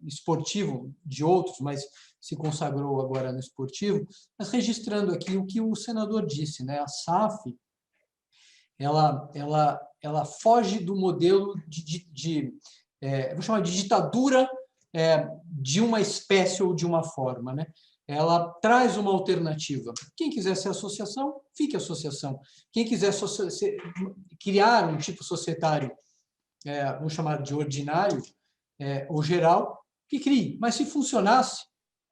esportivo de outros, mas se consagrou agora no esportivo, mas registrando aqui o que o senador disse, né? A SAF, ela foge do modelo vou chamar de ditadura de uma espécie ou de uma forma, né? Ela traz uma alternativa. Quem quiser ser associação, fique associação. Quem quiser criar um tipo societário, vamos chamar de ordinário ou geral, que crie. Mas se funcionasse,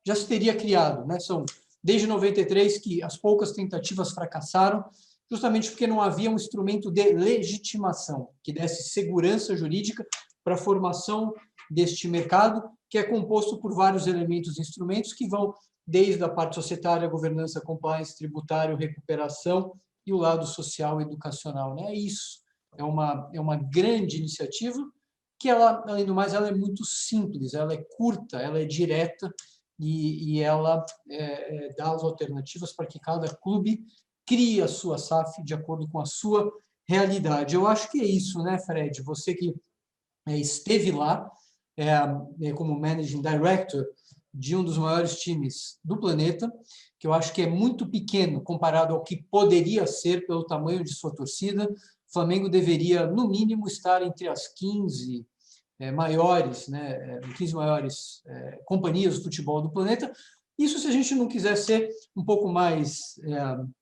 já se teria criado, né? São desde 93 que as poucas tentativas fracassaram, justamente porque não havia um instrumento de legitimação que desse segurança jurídica para a formação deste mercado, que é composto por vários elementos e instrumentos que vão desde a parte societária, governança, compliance, tributário, recuperação e o lado social e educacional, né? É isso. É uma grande iniciativa que, além do mais, ela é muito simples, ela é curta, ela é direta e ela dá as alternativas para que cada clube crie a sua SAF de acordo com a sua realidade. Eu acho que é isso, né, Fred? Você que esteve lá como Managing Director de um dos maiores times do planeta, que eu acho que é muito pequeno comparado ao que poderia ser pelo tamanho de sua torcida. O Flamengo deveria, no mínimo, estar entre as 15 maiores, né, 15 maiores companhias do futebol do planeta. Isso se a gente não quiser ser um pouco mais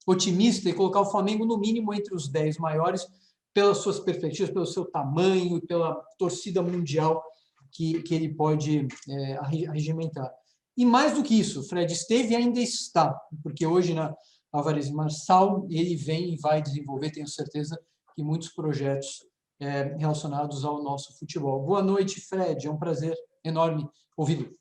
otimista e colocar o Flamengo, no mínimo, entre os 10 maiores, pelas suas perspectivas, pelo seu tamanho e pela torcida mundial que ele pode regimentar. E mais do que isso, Fred esteve e ainda está, porque hoje na Álvares Marçal ele vem e vai desenvolver, tenho certeza, que muitos projetos relacionados ao nosso futebol. Boa noite, Fred, é um prazer enorme ouvi-lo.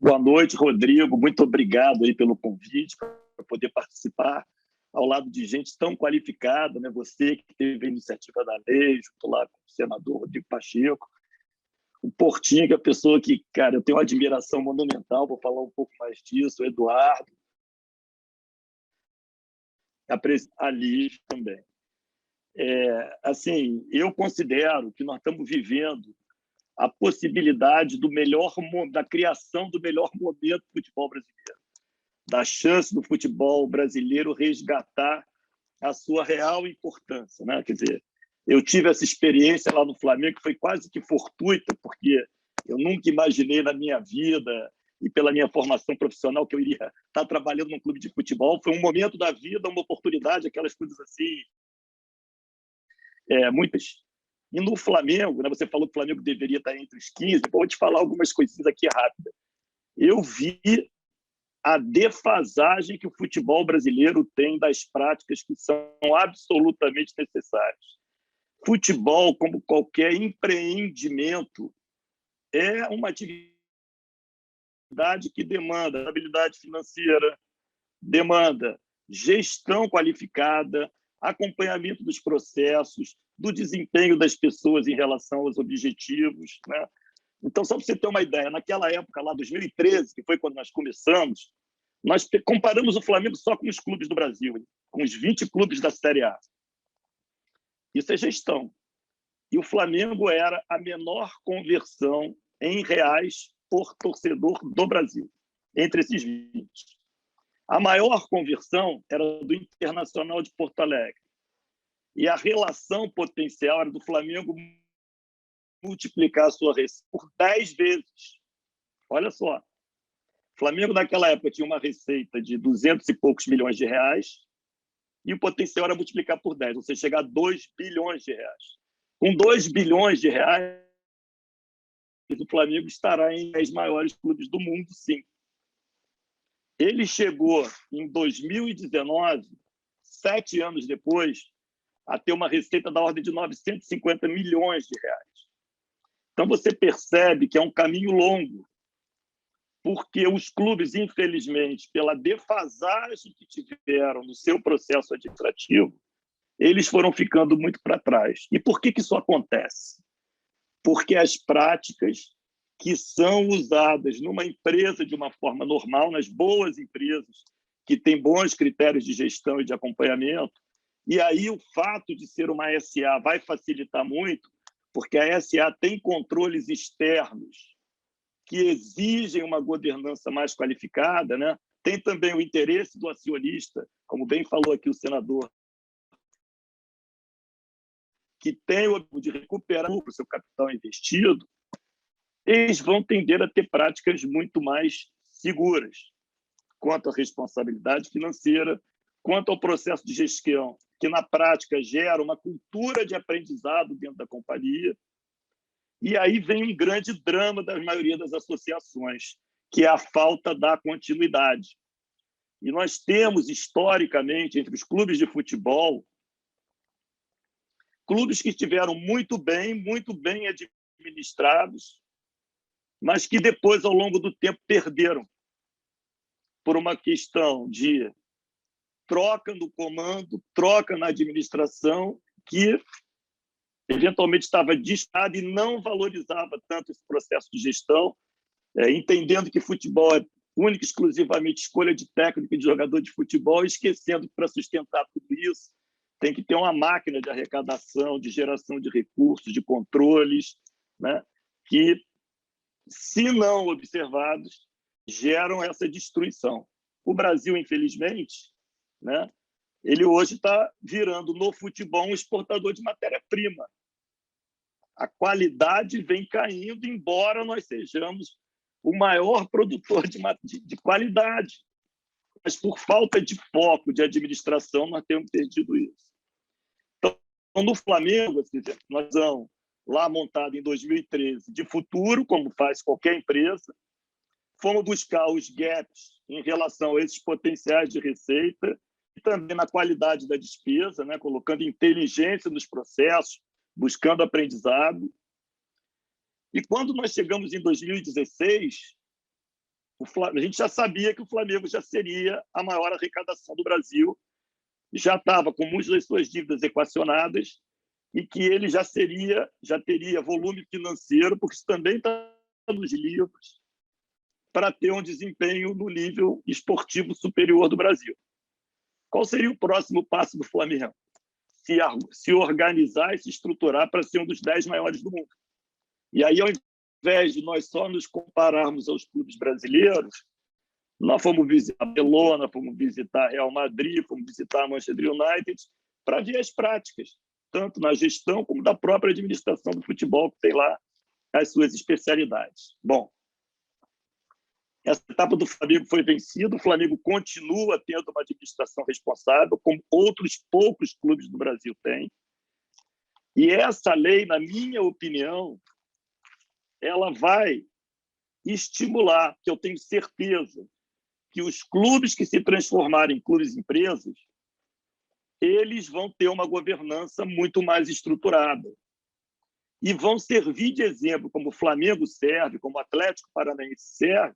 Boa noite, Rodrigo, muito obrigado aí pelo convite para poder participar ao lado de gente tão qualificada, né? Você que teve a iniciativa da lei, junto lá com o senador Rodrigo Pacheco, o Portinho, que é a pessoa que, cara, eu tenho uma admiração monumental, vou falar um pouco mais disso, o Eduardo, a Liv também. Assim, eu considero que nós estamos vivendo a possibilidade da criação do melhor momento do futebol brasileiro, da chance do futebol brasileiro resgatar a sua real importância, né? Quer dizer, eu tive essa experiência lá no Flamengo, que foi quase que fortuita, porque eu nunca imaginei na minha vida e pela minha formação profissional que eu iria estar trabalhando num clube de futebol. Foi um momento da vida, uma oportunidade, aquelas coisas assim, muitas. E no Flamengo, né, você falou que o Flamengo deveria estar entre os 15, vou te falar algumas coisinhas aqui rápidas. Eu vi a defasagem que o futebol brasileiro tem das práticas que são absolutamente necessárias. Futebol, como qualquer empreendimento, é uma atividade que demanda habilidade financeira, demanda gestão qualificada, acompanhamento dos processos, do desempenho das pessoas em relação aos objetivos, né? Então, só para você ter uma ideia, naquela época, lá 2013, que foi quando nós começamos, nós comparamos o Flamengo só com os clubes do Brasil, com os 20 clubes da Série A. Isso é gestão. E o Flamengo era a menor conversão em reais por torcedor do Brasil, entre esses 20. A maior conversão era do Internacional de Porto Alegre. E a relação potencial era do Flamengo multiplicar a sua receita por 10 vezes. Olha só. O Flamengo, naquela época, tinha uma receita de 200 e poucos milhões de reais e o potencial era multiplicar por 10, ou seja, chegar a 2 bilhões de reais. Com 2 bilhões de reais, o Flamengo estará em 10 maiores clubes do mundo, sim. Ele chegou, em 2019, 7 anos depois, a ter uma receita da ordem de 950 milhões de reais. Então, você percebe que é um caminho longo, porque os clubes, infelizmente, pela defasagem que tiveram no seu processo administrativo, eles foram ficando muito para trás. E por que isso acontece? Porque as práticas que são usadas numa empresa de uma forma normal, nas boas empresas, que têm bons critérios de gestão e de acompanhamento, e aí o fato de ser uma SA vai facilitar muito, porque a SA tem controles externos que exigem uma governança mais qualificada, né? Tem também o interesse do acionista, como bem falou aqui o senador, que tem o objetivo de recuperar o seu capital investido. eles vão tender a ter práticas muito mais seguras quanto à responsabilidade financeira, quanto ao processo de gestão, que na prática gera uma cultura de aprendizado dentro da companhia. E aí vem um grande drama da maioria das associações, que é a falta da continuidade. E nós temos, historicamente, entre os clubes de futebol, clubes que estiveram muito bem administrados, mas que depois, ao longo do tempo, perderam por uma questão de troca no comando, troca na administração, que eventualmente estava distado e não valorizava tanto esse processo de gestão, entendendo que futebol é única e exclusivamente escolha de técnico e de jogador de futebol, esquecendo que para sustentar tudo isso tem que ter uma máquina de arrecadação, de geração de recursos, de controles, né, que, se não observados, geram essa destruição. O Brasil, infelizmente, né, ele hoje está virando no futebol um exportador de matéria-prima. A qualidade vem caindo, embora nós sejamos o maior produtor de qualidade. Mas, por falta de foco, de administração, nós temos perdido isso. Então, no Flamengo, nós vamos lá montado em 2013 de futuro, como faz qualquer empresa, fomos buscar os gaps em relação a esses potenciais de receita e também na qualidade da despesa, né, colocando inteligência nos processos, buscando aprendizado. E quando nós chegamos em 2016, a gente já sabia que o Flamengo já seria a maior arrecadação do Brasil, já estava com muitas das suas dívidas equacionadas e que ele já teria volume financeiro, porque isso também está nos livros, para ter um desempenho no nível esportivo superior do Brasil. Qual seria o próximo passo do Flamengo? Se organizar e se estruturar para ser um dos 10 maiores do mundo. E aí, ao invés de nós só nos compararmos aos clubes brasileiros, nós fomos visitar Barcelona, fomos visitar Real Madrid, fomos visitar Manchester United, para ver as práticas, tanto na gestão como da própria administração do futebol, que tem lá as suas especialidades. Bom, essa etapa do Flamengo foi vencida, o Flamengo continua tendo uma administração responsável, como outros poucos clubes do Brasil têm. E essa lei, na minha opinião, ela vai estimular, que eu tenho certeza, que os clubes que se transformarem em clubes-empresas, eles vão ter uma governança muito mais estruturada. E vão servir de exemplo, como o Flamengo serve, como o Atlético Paranaense serve,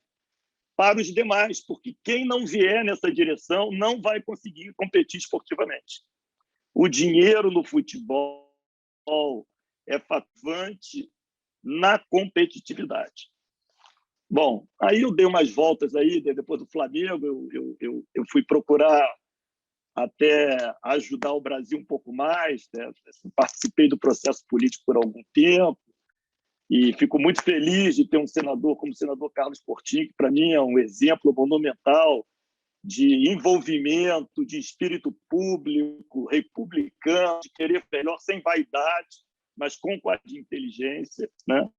para os demais, porque quem não vier nessa direção não vai conseguir competir esportivamente. O dinheiro no futebol é faturante na competitividade. Bom, aí eu dei umas voltas aí, depois do Flamengo, eu fui procurar até ajudar o Brasil um pouco mais, né? Participei do processo político por algum tempo, e fico muito feliz de ter um senador como o senador Carlos Portinho, que, para mim, é um exemplo monumental de envolvimento, de espírito público, republicano, de querer melhor sem vaidade, mas com qualidade de inteligência, né?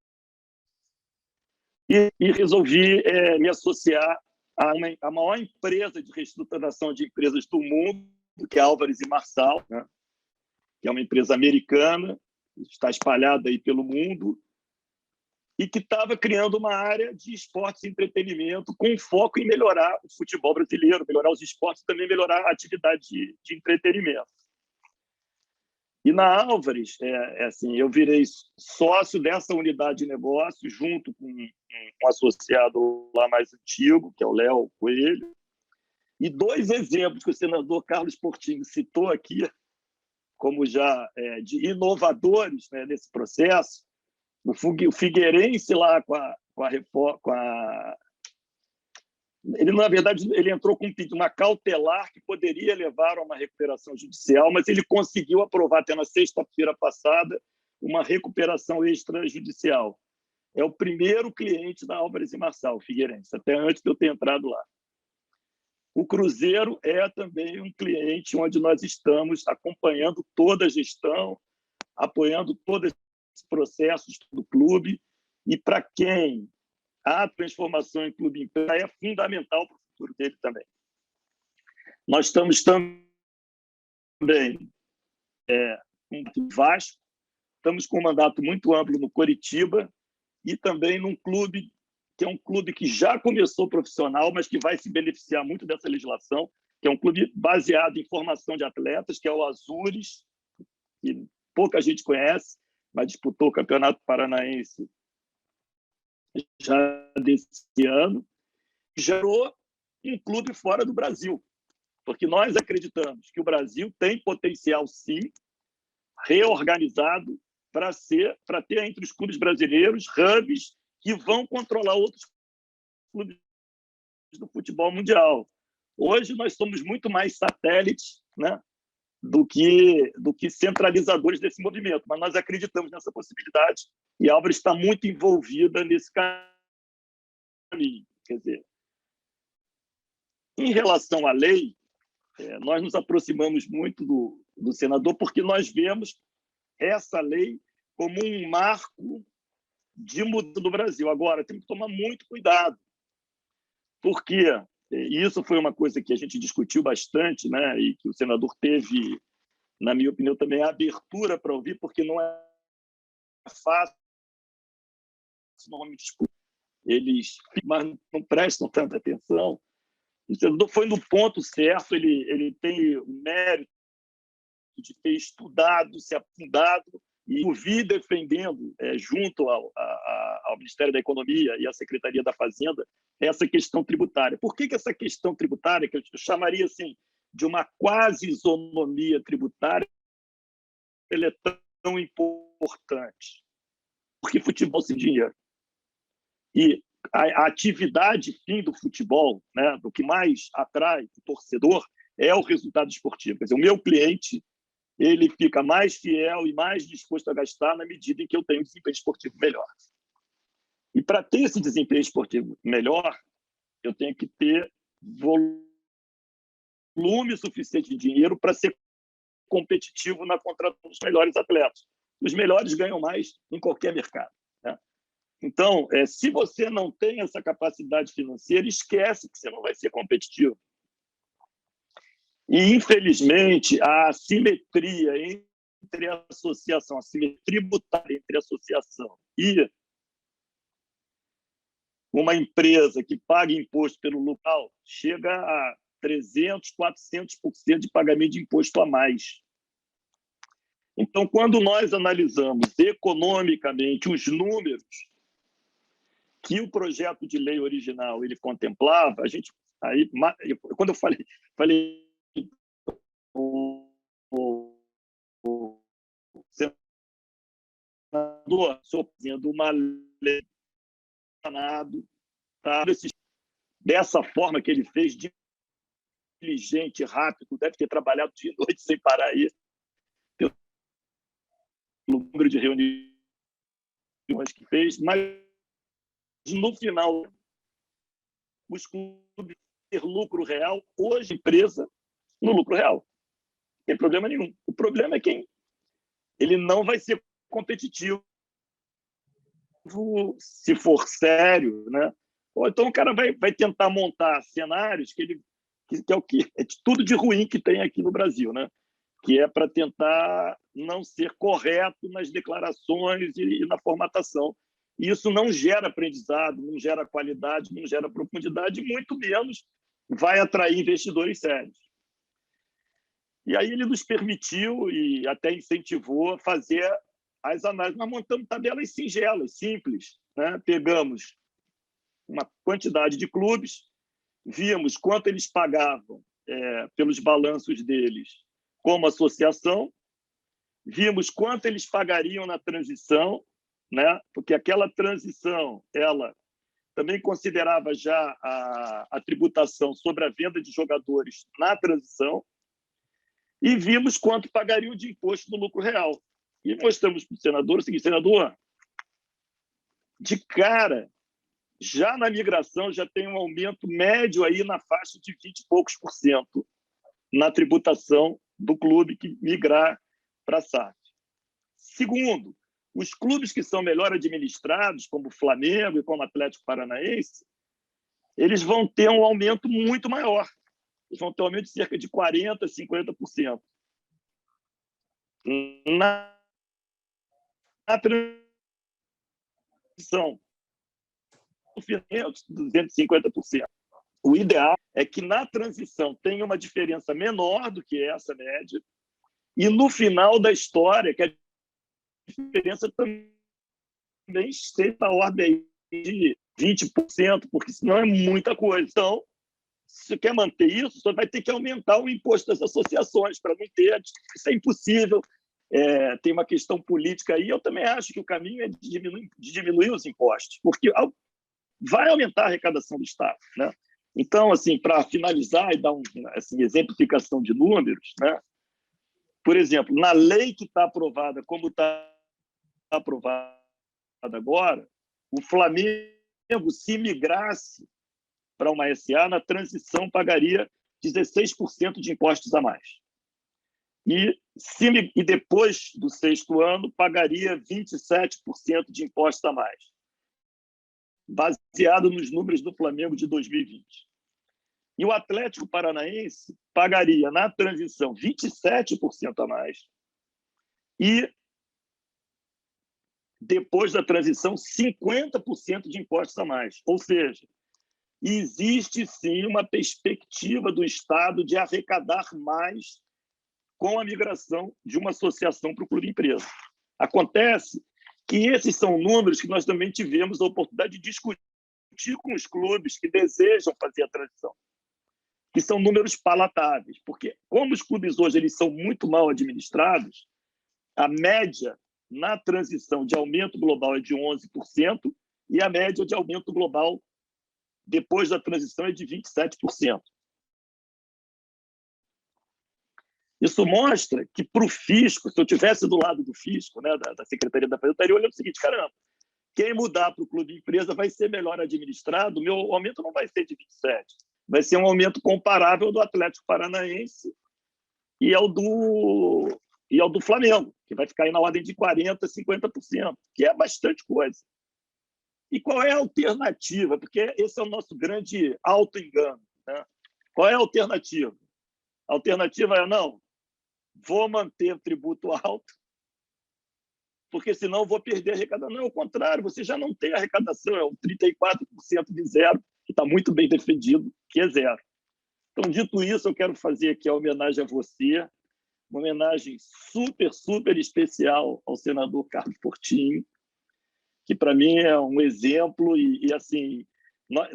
E resolvi me associar à maior empresa de reestruturação de empresas do mundo, que é a Álvares e Marçal, né? Que é uma empresa americana, está espalhada aí pelo mundo, e que estava criando uma área de esportes e entretenimento com foco em melhorar o futebol brasileiro, melhorar os esportes e também melhorar a atividade de entretenimento. E na Álvares, assim, eu virei sócio dessa unidade de negócio, junto com um associado lá mais antigo, que é o Léo Coelho. E dois exemplos que o senador Carlos Portinho citou aqui, como já de inovadores, né, nesse processo, o Figueirense lá ele, na verdade, ele entrou com uma cautelar que poderia levar a uma recuperação judicial, mas ele conseguiu aprovar até na sexta-feira passada uma recuperação extrajudicial. É o primeiro cliente da Álvares e Marçal, o Figueirense, até antes de eu ter entrado lá. O Cruzeiro é também um cliente onde nós estamos acompanhando toda a gestão, apoiando todos os processos do clube e para quem a transformação em clube empresa é fundamental para o futuro dele também. Nós estamos também com o Vasco, estamos com um mandato muito amplo no Coritiba e também num clube que é um clube que já começou profissional, mas que vai se beneficiar muito dessa legislação, que é um clube baseado em formação de atletas, que é o Azures, que pouca gente conhece, mas disputou o Campeonato Paranaense já desse ano, e gerou um clube fora do Brasil, porque nós acreditamos que o Brasil tem potencial, sim, reorganizado para ter entre os clubes brasileiros hubs que vão controlar outros clubes do futebol mundial. Hoje nós somos muito mais satélites, né, do que centralizadores desse movimento, mas nós acreditamos nessa possibilidade e a Álvares está muito envolvida nesse caminho. Quer dizer, em relação à lei, nós nos aproximamos muito do senador porque nós vemos essa lei como um marco de mudança do Brasil. Agora, tem que tomar muito cuidado, porque isso foi uma coisa que a gente discutiu bastante, né, e que o senador teve, na minha opinião, também a abertura para ouvir, porque não é fácil, normalmente eles não prestam tanta atenção. O senador foi no ponto certo, ele tem o mérito de ter estudado, se aprofundado e ouvir defendendo, junto ao Ministério da Economia e à Secretaria da Fazenda, essa questão tributária. Por que essa questão tributária, que eu chamaria assim, de uma quase isonomia tributária, ela é tão importante? Porque futebol sem dinheiro. E a atividade fim do futebol, né, do que mais atrai o torcedor, é o resultado esportivo. Quer dizer, o meu cliente ele fica mais fiel e mais disposto a gastar na medida em que eu tenho um desempenho esportivo melhor. E para ter esse desempenho esportivo melhor, eu tenho que ter volume suficiente de dinheiro para ser competitivo na contratação dos melhores atletas. Os melhores ganham mais em qualquer mercado, né? Então, se você não tem essa capacidade financeira, esquece que você não vai ser competitivo. E, infelizmente, a assimetria entre a associação, a assimetria tributária entre a associação e uma empresa que paga imposto pelo local chega a 300%, 400% de pagamento de imposto a mais. Então, quando nós analisamos economicamente os números que o projeto de lei original ele contemplava, a gente quando eu falei o senador fazendo uma lei tá? Dessa forma que ele fez, diligente, rápido, deve ter trabalhado dia e noite sem parar aí, pelo número de reuniões que fez, mas no final os clubes ter lucro real, hoje empresa no lucro real. Não tem problema nenhum. O problema é quem ele não vai ser competitivo se for sério, né? Ou então o cara vai tentar montar cenários que é o que é tudo de ruim que tem aqui no Brasil, né? Que é para tentar não ser correto nas declarações e na formatação. E isso não gera aprendizado, não gera qualidade, não gera profundidade, muito menos vai atrair investidores sérios. E aí ele nos permitiu e até incentivou a fazer as análises. Nós montamos tabelas singelas, simples, né? Pegamos uma quantidade de clubes, vimos quanto eles pagavam pelos balanços deles como associação, vimos quanto eles pagariam na transição, né? Porque aquela transição ela também considerava já a tributação sobre a venda de jogadores na transição, e vimos quanto pagariam de imposto no lucro real. E mostramos para o senador o seguinte: senador, de cara, já na migração já tem um aumento médio aí na faixa de 20 e poucos % na tributação do clube que migrar para a SAF. Segundo, Os clubes que são melhor administrados, como o Flamengo e como o Atlético Paranaense, eles vão ter um aumento muito maior. Eles vão ter um aumento de cerca de 40%, 50%. Na transição, 250%. O ideal é que na transição tenha uma diferença menor do que essa média, e no final da história, que a diferença também esteja na ordem de 20%, porque senão é muita coisa. Então, se você quer manter isso, você vai ter que aumentar o imposto das associações para não ter. Isso é impossível. Tem uma questão política aí. Eu também acho que o caminho é de diminuir os impostos, porque vai aumentar a arrecadação do Estado, né? Então, assim, para finalizar e dar uma exemplificação de números, né? Por exemplo, na lei que está aprovada, como está aprovada agora, o Flamengo, se migrasse para uma SA, na transição pagaria 16% de impostos a mais. E depois do 6º ano, pagaria 27% de impostos a mais, baseado nos números do Flamengo de 2020. E o Atlético Paranaense pagaria, na transição, 27% a mais e, depois da transição, 50% de impostos a mais. Ou seja, existe, sim, uma perspectiva do Estado de arrecadar mais com a migração de uma associação para o clube empresa. Acontece que esses são números que nós também tivemos a oportunidade de discutir com os clubes que desejam fazer a transição, que são números palatáveis, porque como os clubes hoje eles são muito mal administrados, a média na transição de aumento global é de 11% e a média de aumento global depois da transição é de 27%. Isso mostra que, para o fisco, se eu estivesse do lado do fisco, né, da Secretaria da Fazenda, eu estaria olhando o seguinte: caramba, quem mudar para o clube empresa vai ser melhor administrado, o meu aumento não vai ser de 27%, vai ser um aumento comparável do Atlético Paranaense e ao do Flamengo, que vai ficar aí na ordem de 40%, 50%, que é bastante coisa. E qual é a alternativa? Porque esse é o nosso grande auto-engano, né? Qual é a alternativa? A alternativa é: não, vou manter o tributo alto, porque senão vou perder a arrecadação. Não, ao contrário, você já não tem arrecadação, é um 34% de zero, que está muito bem defendido, que é zero. Então, dito isso, eu quero fazer aqui a homenagem a você, uma homenagem super, super especial ao senador Carlos Portinho, que para mim é um exemplo e assim,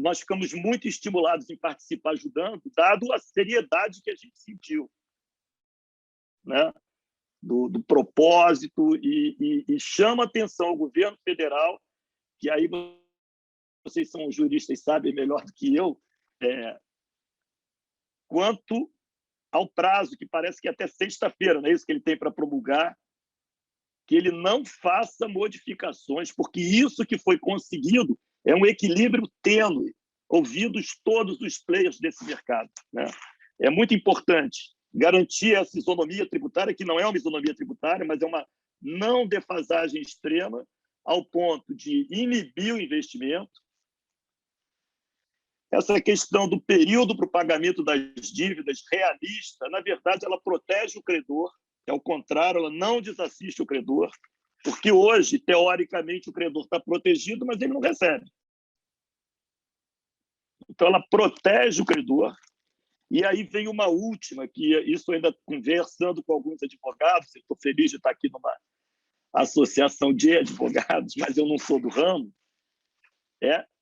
nós ficamos muito estimulados em participar ajudando, dado a seriedade que a gente sentiu, né? do propósito, e chama atenção ao governo federal, que aí vocês são juristas e sabem melhor do que eu, quanto ao prazo, que parece que é até sexta-feira, não é isso que ele tem para promulgar, que ele não faça modificações, porque isso que foi conseguido é um equilíbrio tênue, ouvidos todos os players desse mercado, né? É muito importante garantir essa isonomia tributária, que não é uma isonomia tributária, mas é uma não defasagem extrema, ao ponto de inibir o investimento. Essa questão do período para o pagamento das dívidas realista, na verdade, ela protege o credor, ao contrário, ela não desassiste o credor, porque hoje, teoricamente, o credor está protegido, mas ele não recebe. Então, ela protege o credor. E aí vem uma última, que isso ainda conversando com alguns advogados, estou feliz de estar aqui numa associação de advogados, mas eu não sou do ramo,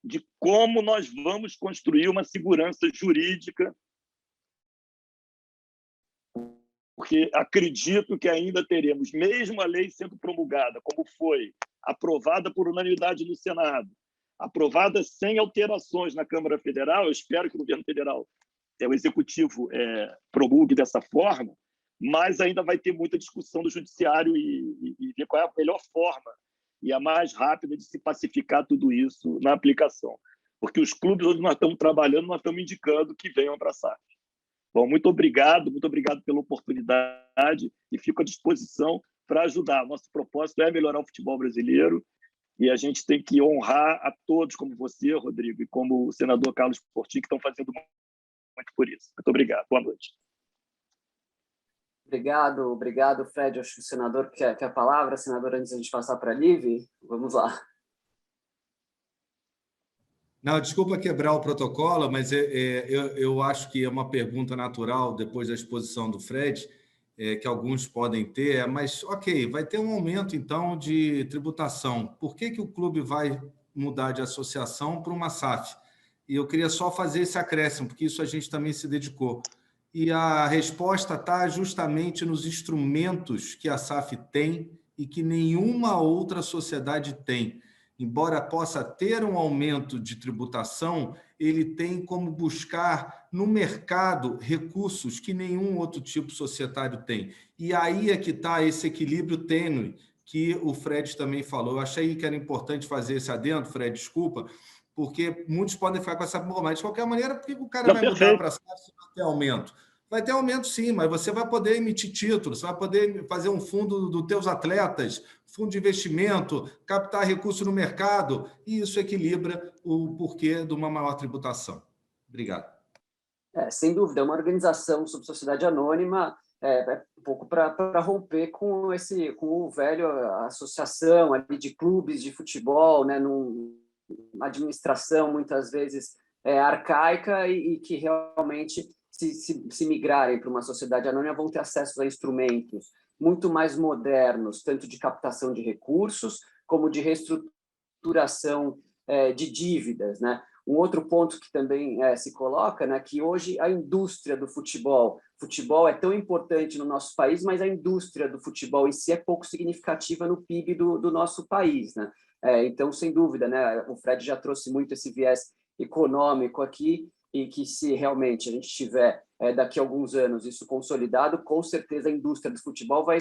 de como nós vamos construir uma segurança jurídica, porque acredito que ainda teremos, mesmo a lei sendo promulgada, como foi, aprovada por unanimidade no Senado, aprovada sem alterações na Câmara Federal, eu espero que o governo federal, o executivo, promulgue dessa forma, mas ainda vai ter muita discussão do judiciário e ver qual é a melhor forma e a mais rápida de se pacificar tudo isso na aplicação. Porque os clubes onde nós estamos trabalhando, nós estamos indicando que venham abraçar. Bom, muito obrigado pela oportunidade e fico à disposição para ajudar. Nosso propósito é melhorar o futebol brasileiro e a gente tem que honrar a todos, como você, Rodrigo, e como o senador Carlos Portinho, que estão fazendo muito por isso. Muito obrigado. Boa noite. Obrigado, Fred. Acho que o senador quer a palavra. Senador, antes de a gente passar para a Liv, vamos lá. Não, desculpa quebrar o protocolo, mas eu acho que é uma pergunta natural, depois da exposição do Fred, que alguns podem ter, mas, ok, vai ter um aumento, então, de tributação. Por que o clube vai mudar de associação para uma SAF? E eu queria só fazer esse acréscimo, porque isso a gente também se dedicou. E a resposta está justamente nos instrumentos que a SAF tem e que nenhuma outra sociedade tem. Embora possa ter um aumento de tributação, ele tem como buscar no mercado recursos que nenhum outro tipo societário tem. E aí é que está esse equilíbrio tênue que o Fred também falou. Eu achei que era importante fazer esse adendo, Fred, desculpa, porque muitos podem ficar com essa mas de qualquer maneira, por que o cara vai mudar para a SAF se não ter aumento? Vai ter aumento sim, mas você vai poder emitir títulos, você vai poder fazer um fundo dos teus atletas, fundo de investimento, captar recursos no mercado, e isso equilibra o porquê de uma maior tributação. Obrigado. Sem dúvida, é uma organização sobre sociedade anônima, um pouco para romper com o velho associação ali de clubes de futebol, né, numa administração muitas vezes arcaica e que realmente se migrarem para uma sociedade anônima, vão ter acesso a instrumentos muito mais modernos, tanto de captação de recursos, como de reestruturação de dívidas, né? Um outro ponto que também se coloca, né, que hoje a indústria do futebol é tão importante no nosso país, mas a indústria do futebol em si é pouco significativa no PIB do nosso país, né? Então, sem dúvida, né, o Fred já trouxe muito esse viés econômico aqui, e que se realmente a gente tiver daqui a alguns anos isso consolidado, com certeza a indústria do futebol vai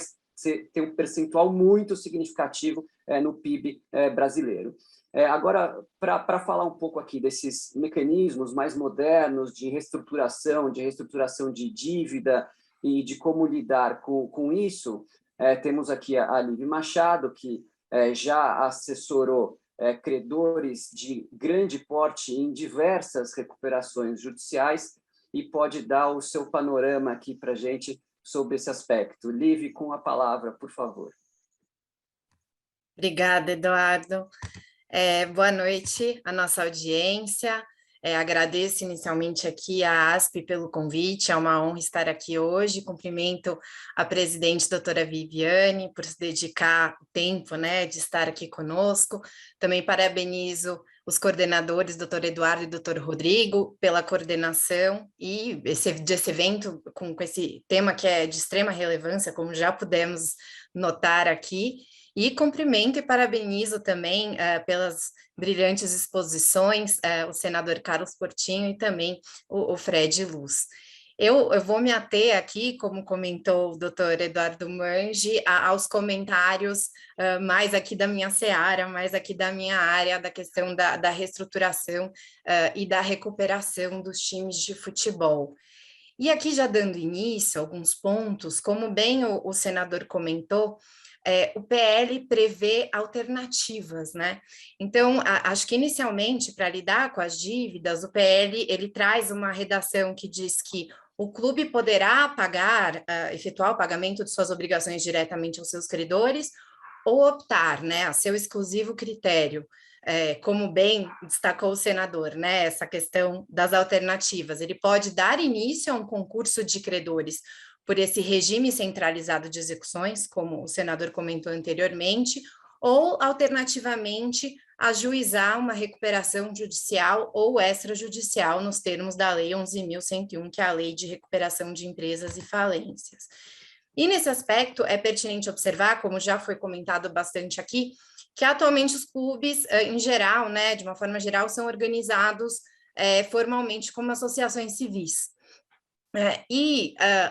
ter um percentual muito significativo no PIB brasileiro. Agora, para falar um pouco aqui desses mecanismos mais modernos de reestruturação de dívida e de como lidar com isso, temos aqui a Liv Machado, que já assessorou credores de grande porte em diversas recuperações judiciais e pode dar o seu panorama aqui para a gente sobre esse aspecto. Liv, com a palavra, por favor. Obrigada, Eduardo. Boa noite à nossa audiência. Agradeço inicialmente aqui à ASP pelo convite, é uma honra estar aqui hoje. Cumprimento a presidente, doutora Viviane, por se dedicar o tempo, né, de estar aqui conosco. Também parabenizo os coordenadores, doutor Eduardo e doutor Rodrigo, pela coordenação e desse evento com esse tema que é de extrema relevância, como já pudemos notar aqui. E cumprimento e parabenizo também pelas brilhantes exposições o senador Carlos Portinho e também o Fred Luz. Eu vou me ater aqui, como comentou o doutor Eduardo Mangi, aos comentários mais aqui da minha seara, mais aqui da minha área, da questão da reestruturação e da recuperação dos times de futebol. E aqui já dando início a alguns pontos, como bem o senador comentou, o PL prevê alternativas, né? Então, acho que inicialmente, para lidar com as dívidas, o PL ele traz uma redação que diz que o clube poderá efetuar o pagamento de suas obrigações diretamente aos seus credores ou optar, né, a seu exclusivo critério, como bem destacou o senador, né, essa questão das alternativas. Ele pode dar início a um concurso de credores por esse regime centralizado de execuções, como o senador comentou anteriormente, ou, alternativamente, ajuizar uma recuperação judicial ou extrajudicial nos termos da Lei 11.101, que é a Lei de Recuperação de Empresas e Falências. E, nesse aspecto, é pertinente observar, como já foi comentado bastante aqui, que atualmente os clubes, em geral, né, de uma forma geral, são organizados formalmente como associações civis.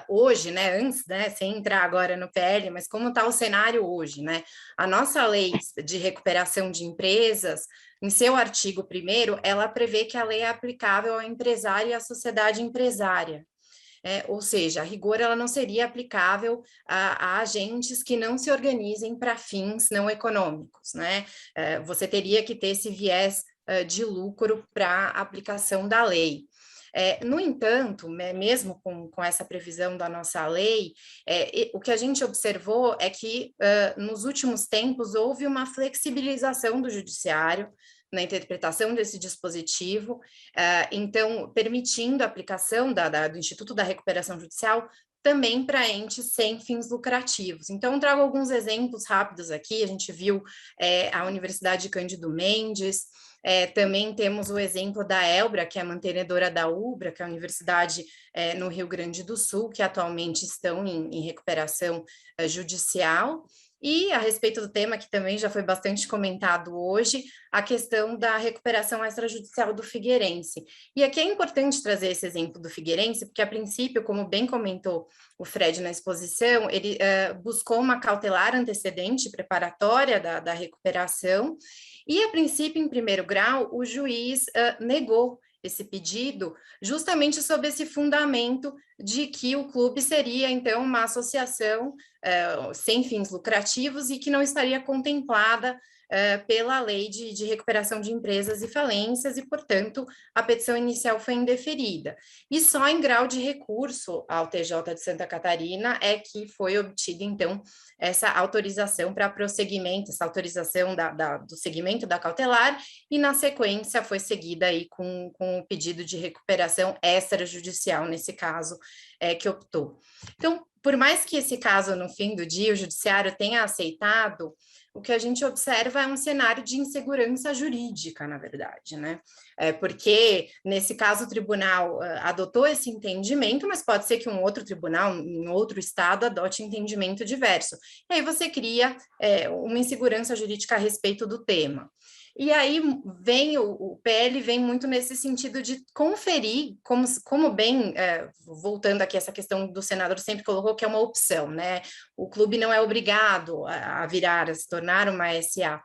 Hoje, né, antes, né, sem entrar agora no PL, mas como está o cenário hoje, né, a nossa lei de recuperação de empresas, em seu artigo 1º, ela prevê que a lei é aplicável ao empresário e à sociedade empresária. ou seja, a rigor ela não seria aplicável a agentes que não se organizem para fins não econômicos, né? Você teria que ter esse viés de lucro para a aplicação da lei. No entanto, mesmo com essa previsão da nossa lei, o que a gente observou é que, nos últimos tempos, houve uma flexibilização do judiciário na interpretação desse dispositivo, então, permitindo a aplicação do Instituto da Recuperação Judicial também para entes sem fins lucrativos. Então, trago alguns exemplos rápidos aqui. A gente viu a Universidade Cândido Mendes, também temos o exemplo da Elbra, que é a mantenedora da Ubra, que é a universidade no Rio Grande do Sul, que atualmente estão em recuperação judicial. E a respeito do tema, que também já foi bastante comentado hoje, a questão da recuperação extrajudicial do Figueirense. E aqui é importante trazer esse exemplo do Figueirense, porque, a princípio, como bem comentou o Fred na exposição, ele buscou uma cautelar antecedente preparatória da recuperação, e, a princípio, em primeiro grau, o juiz negou esse pedido, justamente sob esse fundamento de que o clube seria, então, uma associação sem fins lucrativos e que não estaria contemplada pela lei de recuperação de empresas e falências e, portanto, a petição inicial foi indeferida. E só em grau de recurso ao TJ de Santa Catarina é que foi obtida, então, essa autorização para prosseguimento, essa autorização do seguimento da cautelar, e, na sequência, foi seguida aí com o pedido de recuperação extrajudicial, nesse caso, que optou. Então, por mais que esse caso, no fim do dia, o judiciário tenha aceitado, o que a gente observa é um cenário de insegurança jurídica, na verdade, né? Porque, nesse caso, o tribunal adotou esse entendimento, mas pode ser que um outro tribunal, em outro estado, adote entendimento diverso. E aí você cria uma insegurança jurídica a respeito do tema. E aí vem o PL vem muito nesse sentido de conferir, como bem, voltando aqui essa questão do senador sempre colocou, que é uma opção, né? O clube não é obrigado a se tornar uma SA.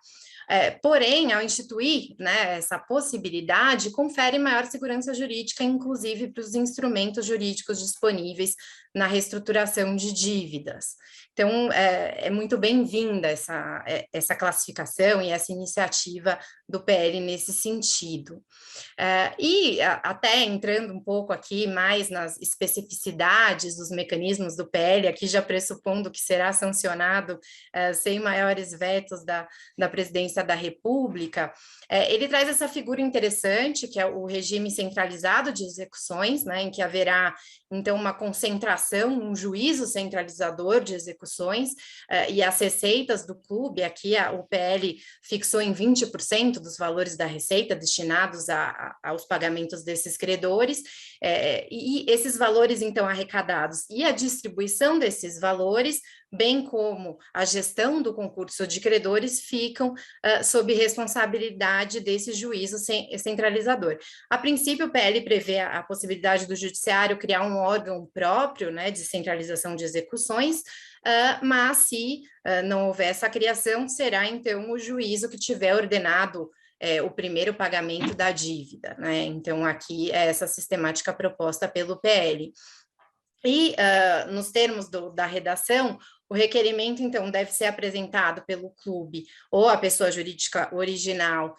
Porém, ao instituir, né, essa possibilidade, confere maior segurança jurídica, inclusive para os instrumentos jurídicos disponíveis na reestruturação de dívidas. Então, é muito bem-vinda essa classificação e essa iniciativa do PL nesse sentido. E até entrando um pouco aqui mais nas especificidades dos mecanismos do PL, aqui já pressupondo que será sancionado sem maiores vetos da presidência da República, ele traz essa figura interessante, que é o regime centralizado de execuções, né, em que haverá, então, uma concentração, um juízo centralizador de execuções, e as receitas do clube, aqui o PL fixou em 20% dos valores da receita destinados aos pagamentos desses credores, e esses valores, então, arrecadados e a distribuição desses valores, bem como a gestão do concurso de credores, ficam sob responsabilidade desse juízo centralizador. A princípio, o PL prevê a possibilidade do judiciário criar um órgão próprio, né, de centralização de execuções, mas se não houver essa criação, será então o juízo que tiver ordenado o primeiro pagamento da dívida, né? Então, aqui é essa sistemática proposta pelo PL. E, nos termos da redação, o requerimento, então, deve ser apresentado pelo clube ou a pessoa jurídica original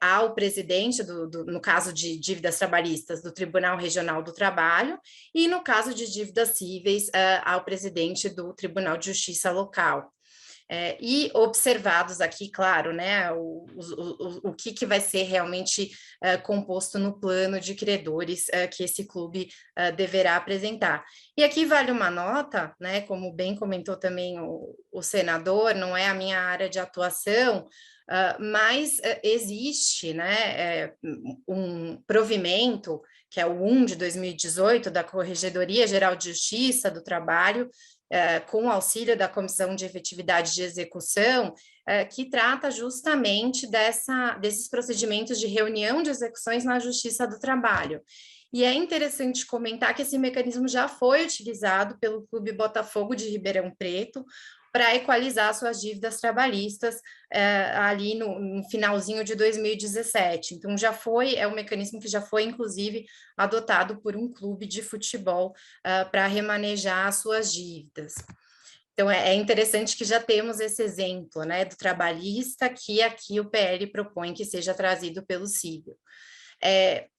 ao presidente, no caso de dívidas trabalhistas, do Tribunal Regional do Trabalho, e, no caso de dívidas cíveis, ao presidente do Tribunal de Justiça local. E observados aqui, claro, né, o que vai ser realmente composto no plano de credores que esse clube deverá apresentar. E aqui vale uma nota, né, como bem comentou também o senador, não é a minha área de atuação, mas existe, né, um provimento, que é o 1 de 2018, da Corregedoria Geral de Justiça do Trabalho, com o auxílio da Comissão de Efetividade de Execução, que trata justamente desses procedimentos de reunião de execuções na Justiça do Trabalho. E é interessante comentar que esse mecanismo já foi utilizado pelo Clube Botafogo de Ribeirão Preto, para equalizar suas dívidas trabalhistas ali no finalzinho de 2017. Então, é um mecanismo que já foi, inclusive, adotado por um clube de futebol para remanejar as suas dívidas. Então, é interessante que já temos esse exemplo, né, do trabalhista, que aqui o PL propõe que seja trazido pelo Cível.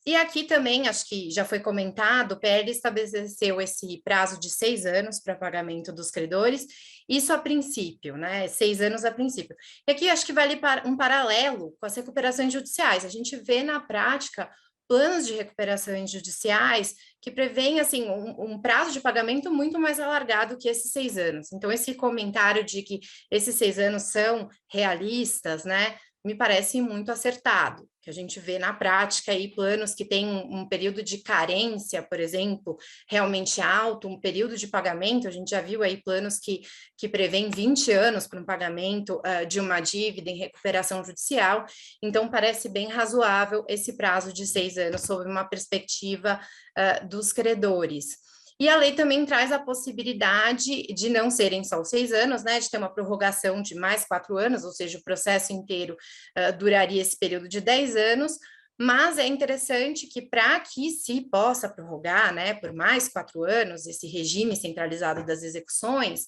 E aqui também, acho que já foi comentado, o PL estabeleceu esse prazo de 6 anos para pagamento dos credores, isso a princípio, né, 6 anos a princípio. E aqui acho que vale um paralelo com as recuperações judiciais, a gente vê na prática planos de recuperações judiciais que prevêem, assim, um prazo de pagamento muito mais alargado que esses 6 anos. Então, esse comentário de que esses 6 anos são realistas, né, me parece muito acertado, que a gente vê na prática aí planos que têm um período de carência, por exemplo, realmente alto, um período de pagamento, a gente já viu aí planos que prevêem 20 anos para um pagamento de uma dívida em recuperação judicial, então parece bem razoável esse prazo de 6 anos sob uma perspectiva dos credores. E a lei também traz a possibilidade de não serem só os 6 anos, né, de ter uma prorrogação de mais 4 anos, ou seja, o processo inteiro duraria esse período de 10 anos, mas é interessante que para que se possa prorrogar, né, por mais 4 anos, esse regime centralizado das execuções,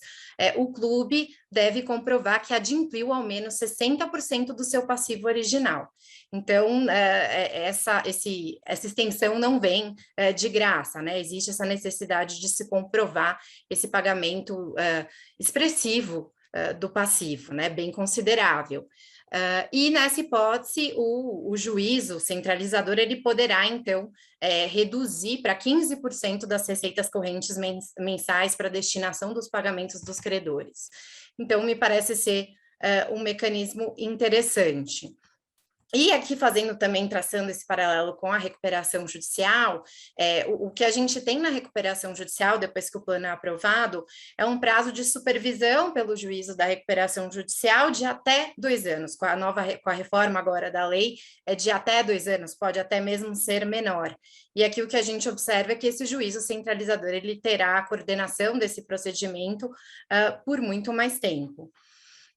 o clube deve comprovar que adimpliu ao menos 60% do seu passivo original. Então, essa extensão não vem de graça, né? Existe essa necessidade de se comprovar esse pagamento expressivo do passivo, né? Bem considerável. E nessa hipótese, o juízo centralizador ele poderá, então, reduzir para 15% das receitas correntes mensais para destinação dos pagamentos dos credores. Então, me parece ser um mecanismo interessante. E aqui fazendo também, traçando esse paralelo com a recuperação judicial, o que a gente tem na recuperação judicial, depois que o plano é aprovado, é um prazo de supervisão pelo juízo da recuperação judicial de até 2 anos. Com a reforma agora da lei, é de até 2 anos, pode até mesmo ser menor. E aqui o que a gente observa é que esse juízo centralizador, ele terá a coordenação desse procedimento por muito mais tempo.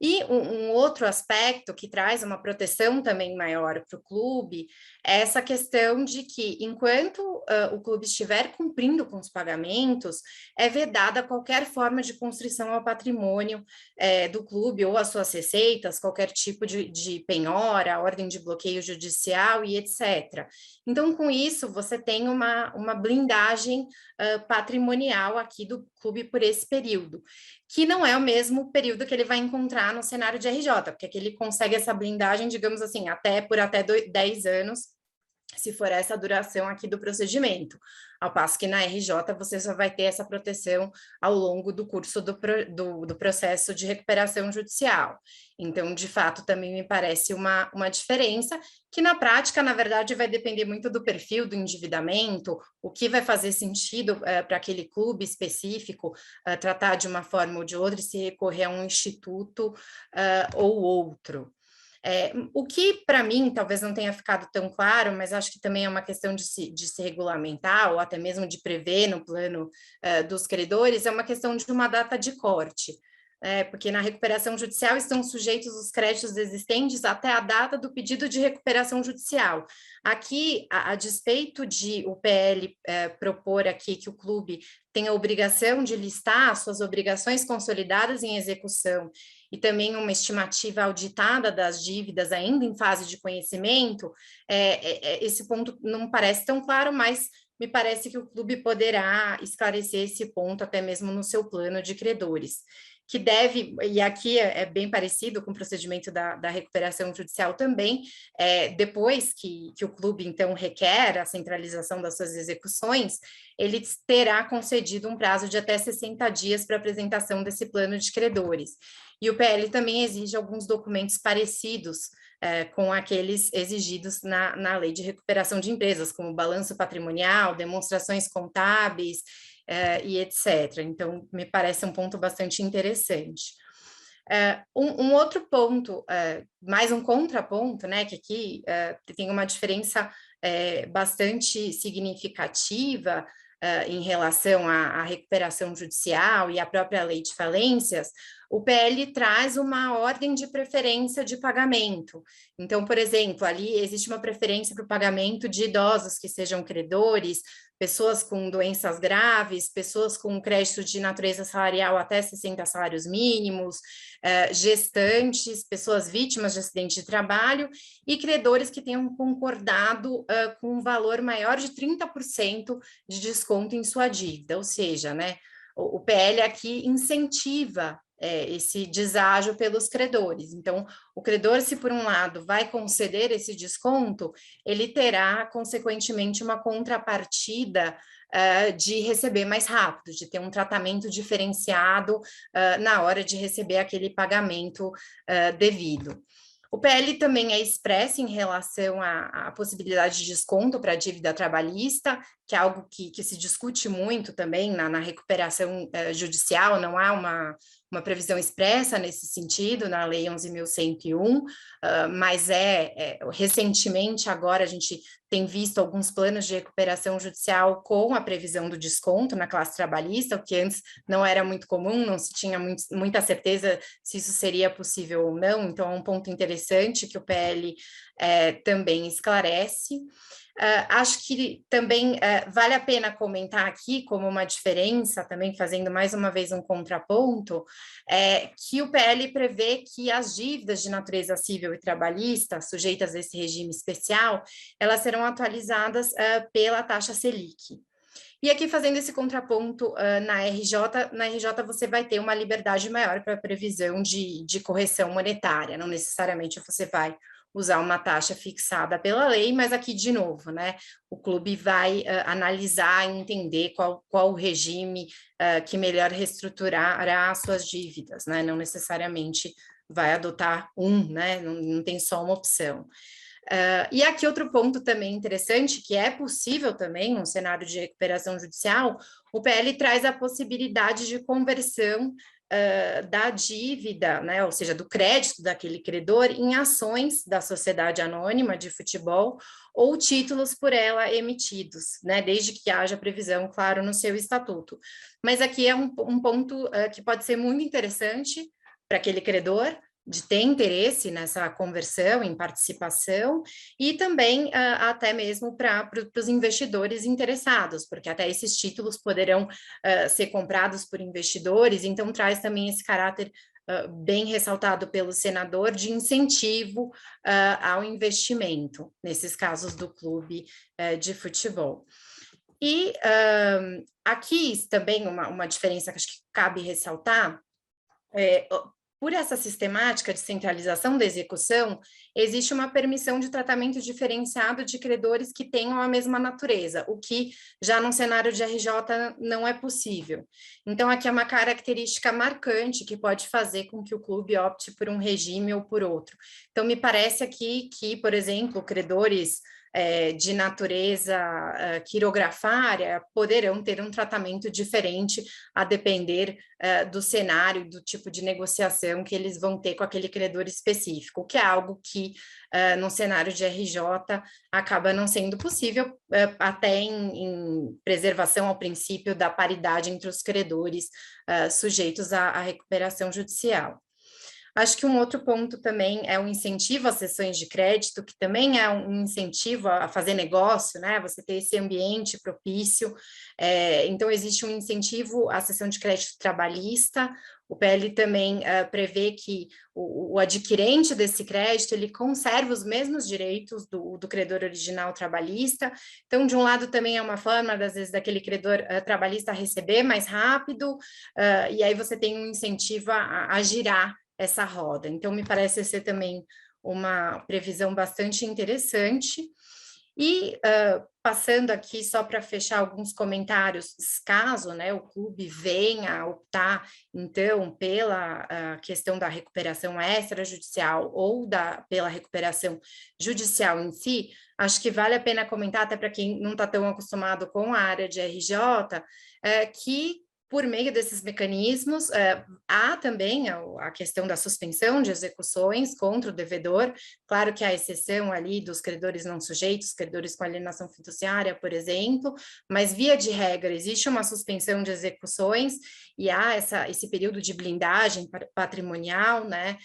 E um outro aspecto que traz uma proteção também maior para o clube é essa questão de que, enquanto o clube estiver cumprindo com os pagamentos, é vedada qualquer forma de constrição ao patrimônio do clube ou às suas receitas, qualquer tipo de penhora, ordem de bloqueio judicial e etc. Então, com isso, você tem uma blindagem patrimonial aqui do clube por esse período, que não é o mesmo período que ele vai encontrar no cenário de RJ, porque aqui ele consegue essa blindagem, digamos assim, por até 10 anos, se for essa duração aqui do procedimento. Ao passo que na RJ você só vai ter essa proteção ao longo do curso do processo de recuperação judicial. Então, de fato, também me parece uma diferença que na prática, na verdade, vai depender muito do perfil do endividamento, o que vai fazer sentido para aquele clube específico tratar de uma forma ou de outra e se recorrer a um instituto ou outro. O que, para mim, talvez não tenha ficado tão claro, mas acho que também é uma questão de se regulamentar, ou até mesmo de prever no plano dos credores, é uma questão de uma data de corte. Porque na recuperação judicial estão sujeitos os créditos existentes até a data do pedido de recuperação judicial. Aqui, a despeito de o PL propor aqui que o clube tem a obrigação de listar suas obrigações consolidadas em execução e também uma estimativa auditada das dívidas ainda em fase de conhecimento, esse ponto não parece tão claro, mas me parece que o clube poderá esclarecer esse ponto até mesmo no seu plano de credores, que deve, e aqui é bem parecido com o procedimento da recuperação judicial também, depois que o clube, então, requer a centralização das suas execuções, ele terá concedido um prazo de até 60 dias para apresentação desse plano de credores. E o PL também exige alguns documentos parecidos com aqueles exigidos na lei de recuperação de empresas, como balanço patrimonial, demonstrações contábeis, e etc. Então, me parece um ponto bastante interessante. Um outro ponto, mais um contraponto, né, que aqui tem uma diferença bastante significativa, em relação à recuperação judicial e à própria lei de falências, o PL traz uma ordem de preferência de pagamento. Então, por exemplo, ali existe uma preferência para o pagamento de idosos que sejam credores, pessoas com doenças graves, pessoas com crédito de natureza salarial até 60 salários mínimos, gestantes, pessoas vítimas de acidente de trabalho e credores que tenham concordado com um valor maior de 30% de desconto em sua dívida, ou seja, né, o PL aqui incentiva esse deságio pelos credores. Então, o credor, se por um lado vai conceder esse desconto, ele terá, consequentemente, uma contrapartida de receber mais rápido, de ter um tratamento diferenciado na hora de receber aquele pagamento devido. O PL também é expresso em relação à possibilidade de desconto para a dívida trabalhista, que é algo que se discute muito também na recuperação judicial, não há uma previsão expressa nesse sentido na Lei 11.101, mas recentemente agora a gente tem visto alguns planos de recuperação judicial com a previsão do desconto na classe trabalhista, o que antes não era muito comum, não se tinha muita certeza se isso seria possível ou não, então é um ponto interessante que o PL também esclarece. Acho que também vale a pena comentar aqui como uma diferença, também fazendo mais uma vez um contraponto, que o PL prevê que as dívidas de natureza civil e trabalhista, sujeitas a esse regime especial, elas serão atualizadas pela taxa Selic. E aqui, fazendo esse contraponto na RJ você vai ter uma liberdade maior para a previsão de correção monetária, não necessariamente você vai usar uma taxa fixada pela lei, mas aqui, de novo, né, o clube vai analisar e entender qual o regime que melhor reestruturará as suas dívidas, né, não necessariamente vai adotar né, não tem só uma opção. E aqui outro ponto também interessante, que é possível também, num cenário de recuperação judicial, o PL traz a possibilidade de conversão da dívida, né, ou seja, do crédito daquele credor em ações da sociedade anônima de futebol ou títulos por ela emitidos, né, desde que haja previsão, claro, no seu estatuto. Mas aqui é um ponto que pode ser muito interessante para aquele credor, de ter interesse nessa conversão em participação e também até mesmo para os investidores interessados, porque até esses títulos poderão ser comprados por investidores, então traz também esse caráter bem ressaltado pelo senador de incentivo ao investimento, nesses casos do clube de futebol. E aqui também uma diferença que acho que cabe ressaltar por essa sistemática de centralização da execução, existe uma permissão de tratamento diferenciado de credores que tenham a mesma natureza, o que já num cenário de RJ não é possível. Então, aqui é uma característica marcante que pode fazer com que o clube opte por um regime ou por outro. Então, me parece aqui que, por exemplo, credores de natureza quirografária poderão ter um tratamento diferente a depender do cenário, do tipo de negociação que eles vão ter com aquele credor específico, que é algo que no cenário de RJ acaba não sendo possível, até em preservação ao princípio da paridade entre os credores sujeitos à recuperação judicial. Acho que um outro ponto também é o incentivo às sessões de crédito, que também é um incentivo a fazer negócio, né? Você ter esse ambiente propício. Então, existe um incentivo à sessão de crédito trabalhista. O PL também prevê que o adquirente desse crédito, ele conserva os mesmos direitos do credor original trabalhista. Então, de um lado, também é uma forma, às vezes, daquele credor trabalhista receber mais rápido, e aí você tem um incentivo a girar essa roda. Então, me parece ser também uma previsão bastante interessante. E passando aqui só para fechar alguns comentários, caso né, o clube venha a optar, então, pela questão da recuperação extrajudicial ou pela recuperação judicial em si, acho que vale a pena comentar, até para quem não está tão acostumado com a área de RJ, que por meio desses mecanismos, há também a questão da suspensão de execuções contra o devedor. Claro que há exceção ali dos credores não sujeitos, credores com alienação fiduciária, por exemplo, mas, via de regra, existe uma suspensão de execuções e há esse período de blindagem patrimonial, né,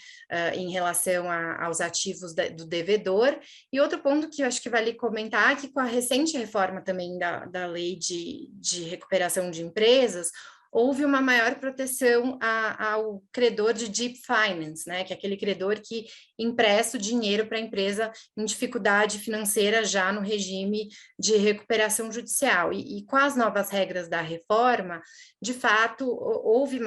em relação aos ativos do devedor. E outro ponto que eu acho que vale comentar é que, com a recente reforma também da lei de recuperação de empresas, houve uma maior proteção ao credor de deep finance, né, que é aquele credor que empresta o dinheiro para a empresa em dificuldade financeira já no regime de recuperação judicial. E com as novas regras da reforma, de fato, houve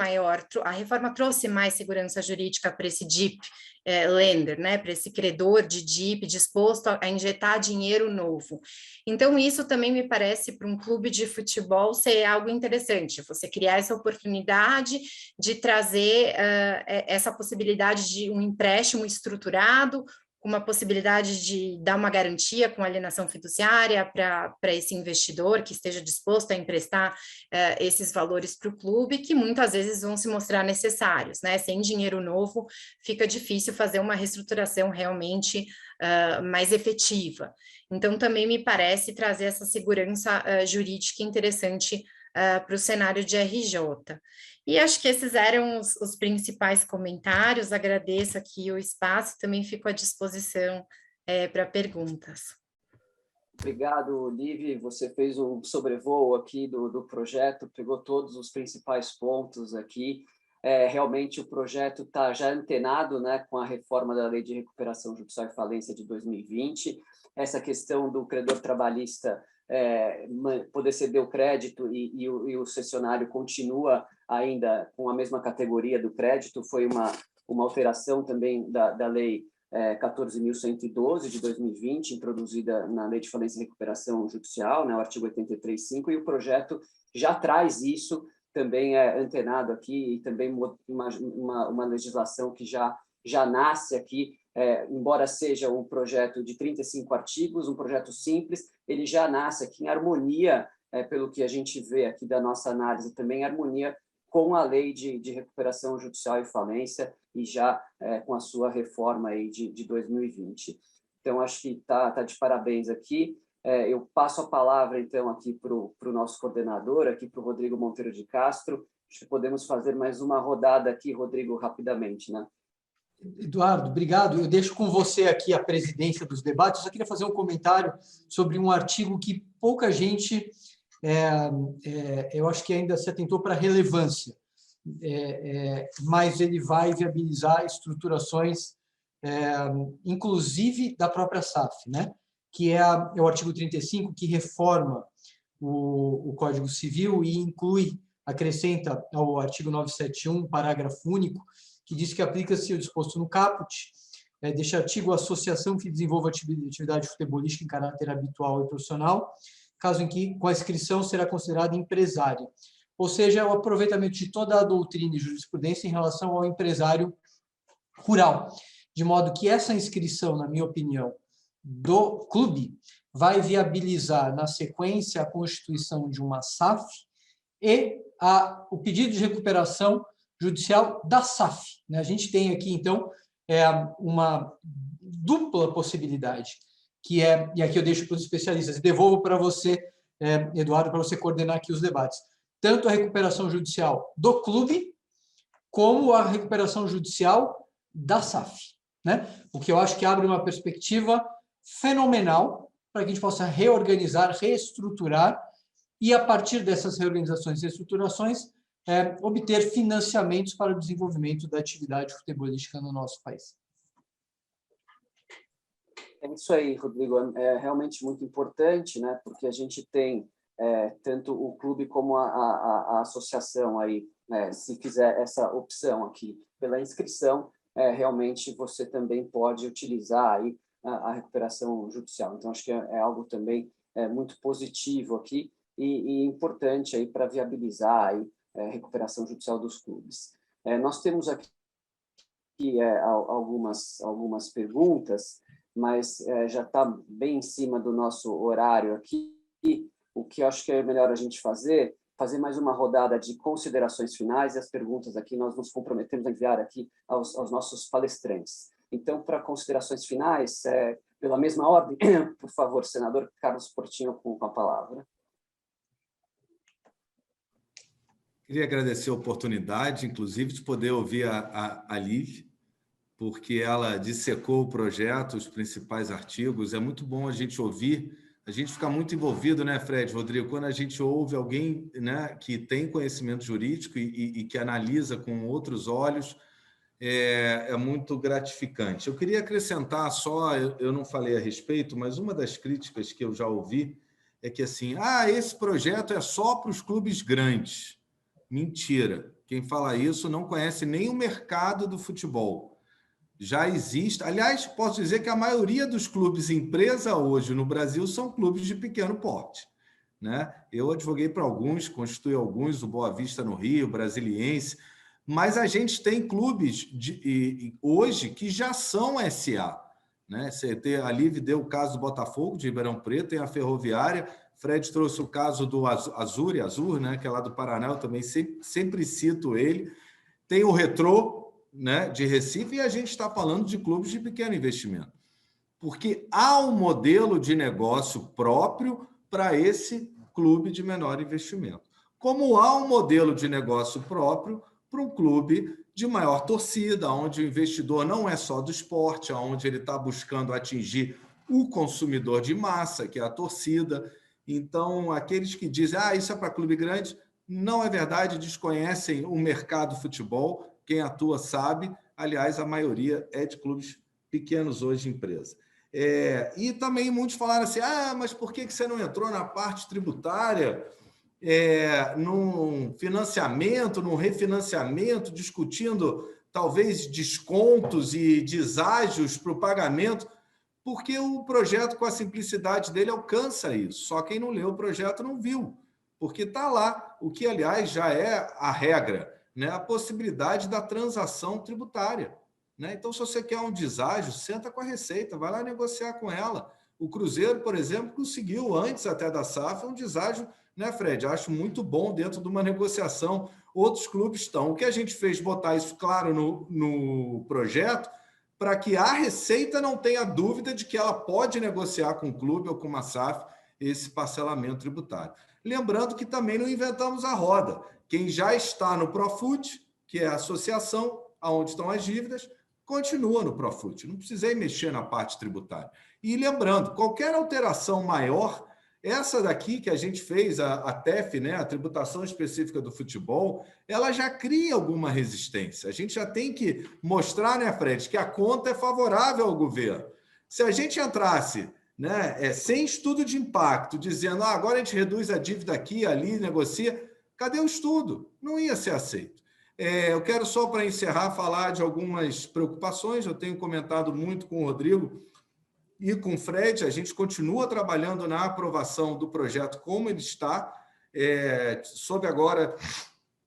a reforma trouxe mais segurança jurídica para esse deep lender, né, para esse credor de DIP disposto a injetar dinheiro novo. Então, isso também me parece, para um clube de futebol, ser algo interessante, você criar essa oportunidade de trazer essa possibilidade de um empréstimo estruturado, uma possibilidade de dar uma garantia com alienação fiduciária para esse investidor que esteja disposto a emprestar esses valores para o clube, que muitas vezes vão se mostrar necessários, né? Sem dinheiro novo, fica difícil fazer uma reestruturação realmente mais efetiva. Então, também me parece trazer essa segurança jurídica interessante para o cenário de RJ. E acho que esses eram os principais comentários. Agradeço aqui o espaço, também fico à disposição para perguntas. Obrigado, Liv. Você fez um sobrevoo aqui do projeto, pegou todos os principais pontos aqui. Realmente o projeto está já antenado, né, com a reforma da Lei de Recuperação Judicial e Falência de 2020. Essa questão do credor trabalhista poder ceder o crédito e o cessionário continua ainda com a mesma categoria do crédito, foi uma alteração também da Lei 14.112 de 2020, introduzida na Lei de Falência e Recuperação Judicial, né, o artigo 83.5, e o projeto já traz isso, também é antenado aqui, e também uma legislação que já nasce aqui, embora seja um projeto de 35 artigos, um projeto simples, ele já nasce aqui em harmonia, pelo que a gente vê aqui da nossa análise, também em harmonia com a Lei de Recuperação Judicial e Falência, e já com a sua reforma aí de 2020. Então, acho que tá de parabéns aqui. Eu passo a palavra, então, aqui para o nosso coordenador, aqui para o Rodrigo Monteiro de Castro. Acho que podemos fazer mais uma rodada aqui, Rodrigo, rapidamente, né? Eduardo, obrigado. Eu deixo com você aqui a presidência dos debates. Eu só queria fazer um comentário sobre um artigo que pouca gente, eu acho que ainda se atentou para a relevância, mas ele vai viabilizar estruturações, inclusive da própria SAF, né? Que é o artigo 35, que reforma o Código Civil e acrescenta ao artigo 971, parágrafo único, que diz que aplica-se o disposto no caput deste artigo a associação que desenvolva atividade futebolística em caráter habitual e profissional, caso em que, com a inscrição, será considerada empresária. Ou seja, o aproveitamento de toda a doutrina e jurisprudência em relação ao empresário rural. De modo que essa inscrição, na minha opinião, do clube vai viabilizar, na sequência, a constituição de uma SAF e o pedido de recuperação judicial da SAF. A gente tem aqui, então, uma dupla possibilidade, que e aqui eu deixo para os especialistas, e devolvo para você, Eduardo, para você coordenar aqui os debates, tanto a recuperação judicial do clube, como a recuperação judicial da SAF, né? O que eu acho que abre uma perspectiva fenomenal para que a gente possa reorganizar, reestruturar, e, a partir dessas reorganizações e reestruturações, obter financiamentos para o desenvolvimento da atividade futebolística no nosso país. É isso aí, Rodrigo. É realmente muito importante, né? Porque a gente tem tanto o clube como a associação aí, se fizer essa opção aqui pela inscrição, realmente você também pode utilizar aí a recuperação judicial. Então, acho que é algo também muito positivo aqui e importante aí para viabilizar aí recuperação judicial dos clubes. Nós temos aqui algumas perguntas, mas já está bem em cima do nosso horário aqui. O que eu acho que é melhor a gente fazer fazer mais uma rodada de considerações finais, e as perguntas aqui nós nos comprometemos a enviar aqui aos nossos palestrantes. Então, para considerações finais, pela mesma ordem, por favor, senador Carlos Portinho, com a palavra. Queria agradecer a oportunidade, inclusive, de poder ouvir a Liv, porque ela dissecou o projeto, os principais artigos. É muito bom a gente ouvir, a gente fica muito envolvido, né, Fred, Rodrigo, quando a gente ouve alguém, né, que tem conhecimento jurídico e que analisa com outros olhos, é muito gratificante. Eu queria acrescentar só, eu não falei a respeito, mas uma das críticas que eu já ouvi é que, assim, esse projeto é só para os clubes grandes. Mentira. Quem fala isso não conhece nem o mercado do futebol. Já existe... Aliás, posso dizer que a maioria dos clubes empresa hoje no Brasil são clubes de pequeno porte, né? Eu advoguei para alguns, constituí alguns, o Boa Vista no Rio, Brasiliense, mas a gente tem clubes hoje que já são SA, né? A Liv deu o caso do Botafogo, de Ribeirão Preto, tem a Ferroviária, Fred trouxe o caso do Azur, né, que é lá do Paraná, eu também sempre cito ele. Tem o Retrô, né, de Recife, e a gente está falando de clubes de pequeno investimento. Porque há um modelo de negócio próprio para esse clube de menor investimento. Como há um modelo de negócio próprio para um clube de maior torcida, onde o investidor não é só do esporte, onde ele está buscando atingir o consumidor de massa, que é a torcida. Então, aqueles que dizem, isso é para clube grande, não é verdade, desconhecem o mercado futebol, quem atua sabe, aliás, a maioria é de clubes pequenos hoje, empresa. E também muitos falaram assim, mas por que você não entrou na parte tributária, num financiamento, num refinanciamento, discutindo talvez descontos e deságios para o pagamento? Porque o projeto, com a simplicidade dele, alcança isso. Só quem não leu o projeto não viu, porque está lá, o que, aliás, já é a regra, né? A possibilidade da transação tributária, né? Então, se você quer um deságio, senta com a Receita, vai lá negociar com ela. O Cruzeiro, por exemplo, conseguiu, antes até da SAF, um deságio, né, Fred? Acho muito bom dentro de uma negociação. Outros clubes estão. O que a gente fez, botar isso claro no projeto, para que a Receita não tenha dúvida de que ela pode negociar com o clube ou com uma SAF esse parcelamento tributário. Lembrando que também não inventamos a roda. Quem já está no Profut, que é a associação onde estão as dívidas, continua no Profut. Não precisei mexer na parte tributária. E lembrando, qualquer alteração maior, essa daqui que a gente fez, a TEF, né, a tributação específica do futebol, ela já cria alguma resistência. A gente já tem que mostrar, né, Fred, que a conta é favorável ao governo. Se a gente entrasse, né, sem estudo de impacto, dizendo agora a gente reduz a dívida aqui, ali, negocia, cadê o estudo? Não ia ser aceito. Eu quero só, para encerrar, falar de algumas preocupações. Eu tenho comentado muito com o Rodrigo e com o Fred, a gente continua trabalhando na aprovação do projeto como ele está, sob agora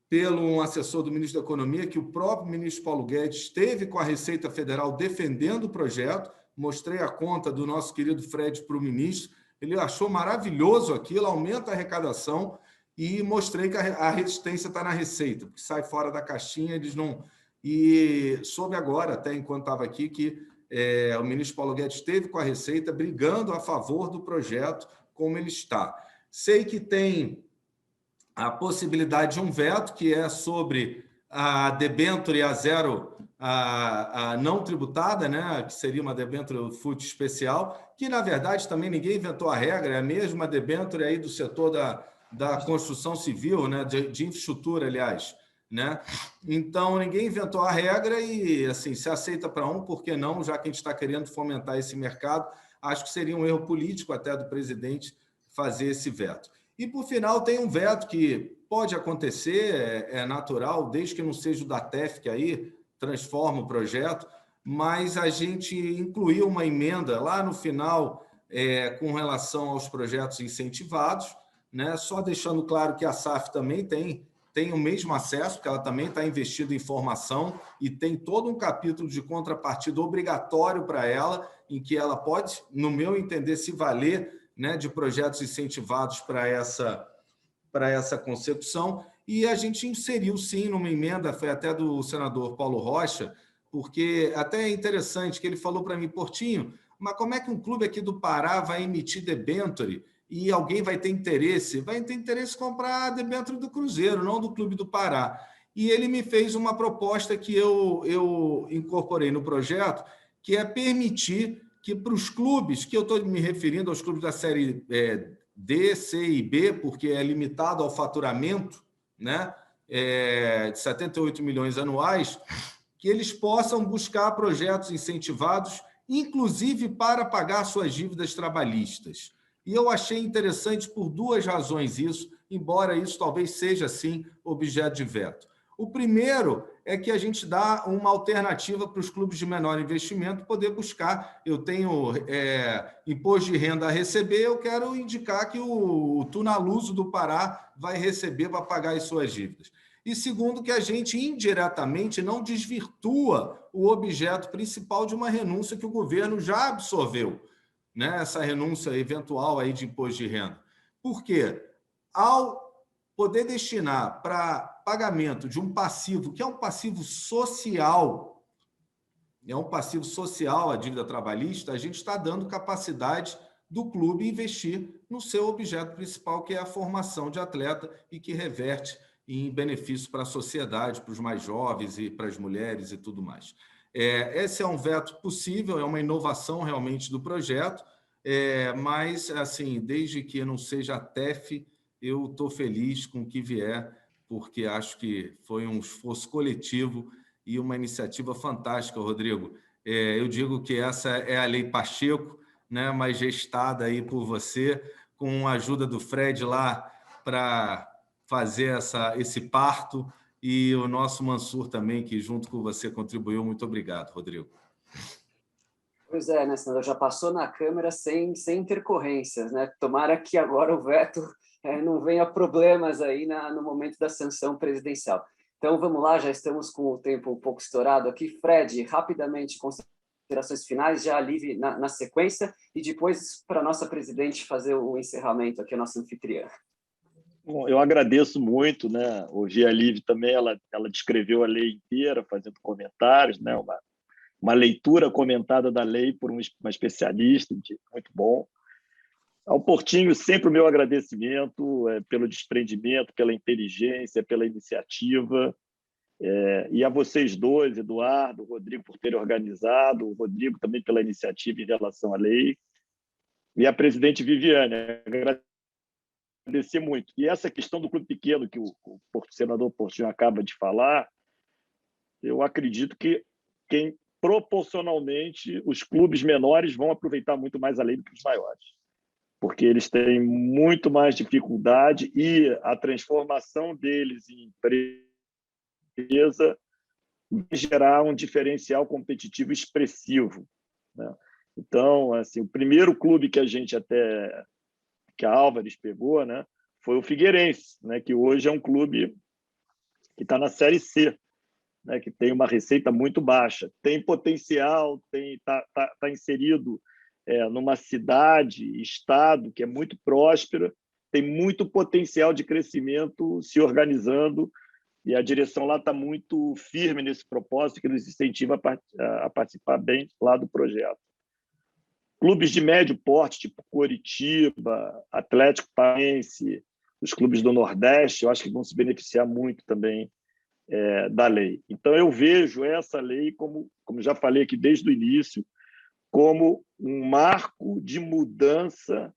pelo um assessor do ministro da Economia, que o próprio ministro Paulo Guedes esteve com a Receita Federal defendendo o projeto. Mostrei a conta do nosso querido Fred para o ministro, ele achou maravilhoso aquilo, aumenta a arrecadação, e mostrei que a resistência está na Receita, porque sai fora da caixinha, eles não... E soube agora, até enquanto estava aqui, que o ministro Paulo Guedes esteve com a Receita brigando a favor do projeto como ele está. Sei que tem a possibilidade de um veto, que é sobre a debênture a zero, a não tributada, né? Que seria uma debênture FUT especial, que, na verdade, também ninguém inventou a regra, é a mesma debênture aí do setor da construção civil, né? De infraestrutura, aliás. Né? Então, ninguém inventou a regra e, assim, se aceita para um, por que não? Já que a gente está querendo fomentar esse mercado, acho que seria um erro político até do presidente fazer esse veto. E, por final, tem um veto que pode acontecer, é natural, desde que não seja o da TEF, que aí transforma o projeto, mas a gente incluiu uma emenda lá no final com relação aos projetos incentivados, né? Só deixando claro que a SAF também tem o mesmo acesso, porque ela também está investindo em formação e tem todo um capítulo de contrapartida obrigatório para ela, em que ela pode, no meu entender, se valer, né, de projetos incentivados para para essa consecução, e a gente inseriu, sim, numa emenda, foi até do senador Paulo Rocha, porque até é interessante que ele falou para mim, Portinho, mas como é que um clube aqui do Pará vai emitir debênture e alguém vai ter interesse? Vai ter interesse em comprar a debênture do Cruzeiro, não do Clube do Pará. E ele me fez uma proposta que eu incorporei no projeto, que é permitir que para os clubes, que eu estou me referindo aos clubes da série D, C e B, porque é limitado ao faturamento, né, de 78 milhões anuais, que eles possam buscar projetos incentivados, inclusive para pagar suas dívidas trabalhistas. E eu achei interessante por duas razões isso, embora isso talvez seja, sim, objeto de veto. O primeiro é que a gente dá uma alternativa para os clubes de menor investimento poder buscar. Eu tenho imposto de renda a receber, eu quero indicar que o Tunaluso do Pará vai receber para pagar as suas dívidas. E segundo, que a gente indiretamente não desvirtua o objeto principal de uma renúncia que o governo já absorveu, né? Essa renúncia eventual aí de imposto de renda. Por quê? Ao poder destinar para pagamento de um passivo, que é um passivo social, a dívida trabalhista, a gente está dando capacidade do clube investir no seu objeto principal, que é a formação de atleta e que reverte em benefício para a sociedade, para os mais jovens e para as mulheres e tudo mais. Esse é um veto possível, é uma inovação realmente do projeto, mas, assim, desde que não seja a TEF, eu estou feliz com o que vier, porque acho que foi um esforço coletivo e uma iniciativa fantástica, Rodrigo. Eu digo que essa é a Lei Pacheco, né, mas gestada aí por você, com a ajuda do Fred lá para fazer esse parto, e o nosso Mansur também, que junto com você contribuiu. Muito obrigado, Rodrigo. Pois é, né, senador? Já passou na Câmara sem intercorrências, né? Tomara que agora o veto não venha problemas aí no momento da sanção presidencial. Então, vamos lá, já estamos com o tempo um pouco estourado aqui. Fred, rapidamente, considerações finais, já Liv na sequência, e depois para a nossa presidente fazer o encerramento aqui, a nossa anfitriã. Bom, eu agradeço muito, né? Hoje a Liv também, ela descreveu a lei inteira, fazendo comentários, né? Uma leitura comentada da lei por uma especialista, muito bom. Ao Portinho, sempre o meu agradecimento pelo desprendimento, pela inteligência, pela iniciativa. E a vocês dois, Eduardo, Rodrigo, por terem organizado, o Rodrigo também pela iniciativa em relação à lei. E a presidente Viviane, agradecer muito. E essa questão do clube pequeno que o senador Portinho acaba de falar, eu acredito que proporcionalmente os clubes menores vão aproveitar muito mais a lei do que os maiores, porque eles têm muito mais dificuldade e a transformação deles em empresa vai gerar um diferencial competitivo expressivo, né? Então, assim, o primeiro clube que a Álvares pegou, né, foi o Figueirense, né, que hoje é um clube que está na Série C, né, que tem uma receita muito baixa, tem potencial, está inserido numa cidade, estado que é muito próspera, tem muito potencial de crescimento se organizando, e a direção lá está muito firme nesse propósito, que nos incentiva a participar bem lá do projeto. Clubes de médio porte, tipo Coritiba, Atlético Paranaense, os clubes do Nordeste, eu acho que vão se beneficiar muito também da lei. Então, eu vejo essa lei, como já falei aqui desde o início, como um marco de mudança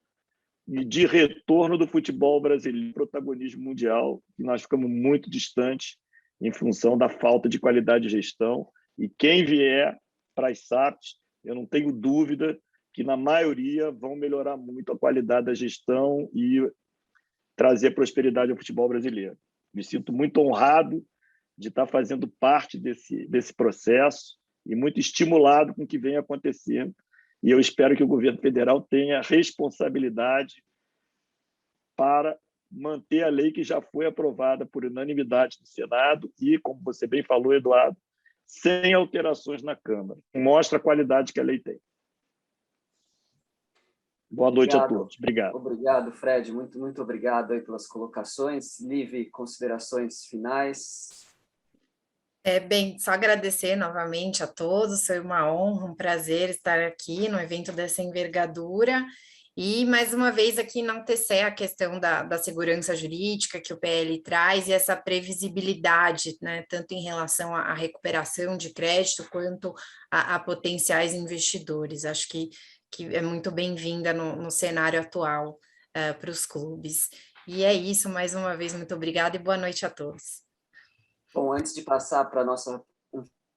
e de retorno do futebol brasileiro, protagonismo mundial, e nós ficamos muito distantes em função da falta de qualidade de gestão. E quem vier para as SAPs, eu não tenho dúvida que, na maioria, vão melhorar muito a qualidade da gestão e trazer prosperidade ao futebol brasileiro. Me sinto muito honrado de estar fazendo parte desse processo e muito estimulado com o que vem acontecendo. E eu espero que o governo federal tenha responsabilidade para manter a lei que já foi aprovada por unanimidade no Senado e, como você bem falou, Eduardo, sem alterações na Câmara. Mostra a qualidade que a lei tem. Boa noite a todos. Obrigado. Obrigado, Fred. Muito obrigado aí pelas colocações. Liv, considerações finais? Bem, só agradecer novamente a todos, foi uma honra, um prazer estar aqui no evento dessa envergadura e, mais uma vez, aqui enaltecer a questão da segurança jurídica que o PL traz e essa previsibilidade, né, tanto em relação à recuperação de crédito quanto a potenciais investidores. Acho que é muito bem-vinda no cenário atual para os clubes. E é isso, mais uma vez, muito obrigada e boa noite a todos. Bom, antes de passar para a nossa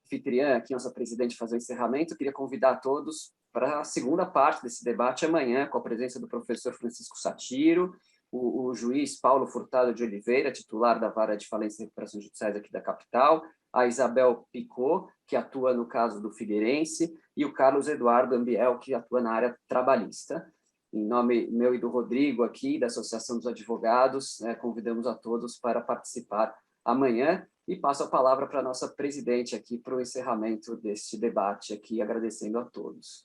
anfitriã, aqui, nossa presidente, fazer o encerramento, eu queria convidar todos para a segunda parte desse debate amanhã, com a presença do professor Francisco Satiro, o juiz Paulo Furtado de Oliveira, titular da Vara de Falência e Recuperação Judiciais aqui da capital, a Isabel Picot, que atua no caso do Figueirense, e o Carlos Eduardo Ambiel, que atua na área trabalhista. Em nome meu e do Rodrigo aqui, da Associação dos Advogados, convidamos a todos para participar amanhã. E passo a palavra para a nossa presidente aqui para o encerramento deste debate aqui, agradecendo a todos.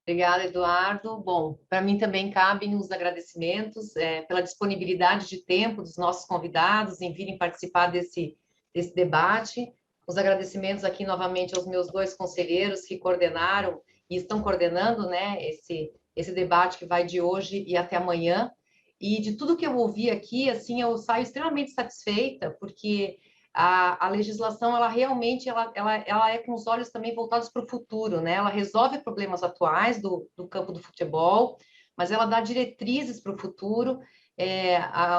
Obrigada, Eduardo. Bom, para mim também cabem os agradecimentos pela disponibilidade de tempo dos nossos convidados em virem participar desse debate. Os agradecimentos aqui novamente aos meus dois conselheiros que coordenaram e estão coordenando, né, esse debate que vai de hoje e até amanhã. E de tudo que eu ouvi aqui, assim, eu saio extremamente satisfeita, porque a legislação, ela realmente ela é com os olhos também voltados para o futuro, né? Ela resolve problemas atuais do campo do futebol, mas ela dá diretrizes para o futuro.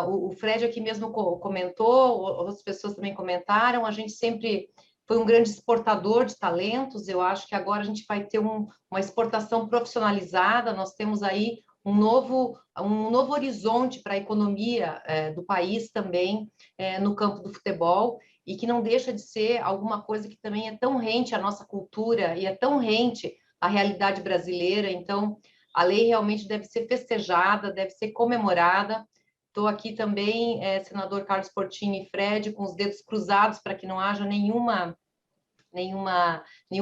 O Fred aqui mesmo comentou, outras pessoas também comentaram, a gente sempre foi um grande exportador de talentos, eu acho que agora a gente vai ter uma exportação profissionalizada, nós temos aí um novo horizonte para a economia do país também no campo do futebol, e que não deixa de ser alguma coisa que também é tão rente à nossa cultura e é tão rente à realidade brasileira. Então, a lei realmente deve ser festejada, deve ser comemorada. Estou aqui também, senador Carlos Portinho e Fred, com os dedos cruzados para que não haja nenhum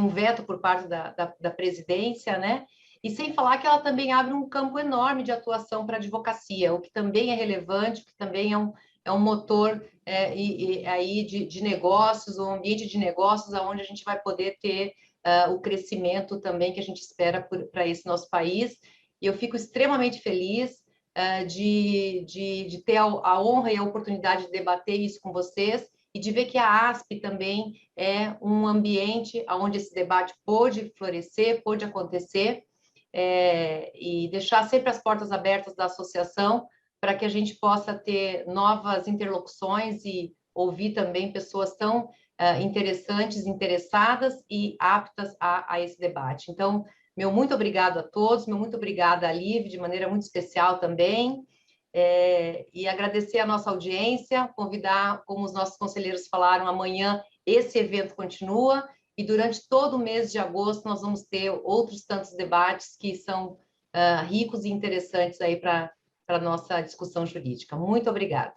veto por parte da presidência, né? E sem falar que ela também abre um campo enorme de atuação para a advocacia, o que também é relevante, o que também é um motor aí de negócios, um ambiente de negócios onde a gente vai poder ter o crescimento também que a gente espera para esse nosso país. E eu fico extremamente feliz de ter a honra e a oportunidade de debater isso com vocês e de ver que a ASP também é um ambiente onde esse debate pôde florescer, pôde acontecer, e deixar sempre as portas abertas da associação para que a gente possa ter novas interlocuções e ouvir também pessoas tão interessantes, interessadas e aptas a esse debate. Então, meu muito obrigado a todos, meu muito obrigada a Liv, de maneira muito especial também, e agradecer a nossa audiência, convidar, como os nossos conselheiros falaram, amanhã esse evento continua, e durante todo o mês de agosto nós vamos ter outros tantos debates que são ricos e interessantes aí para a nossa discussão jurídica. Muito obrigada.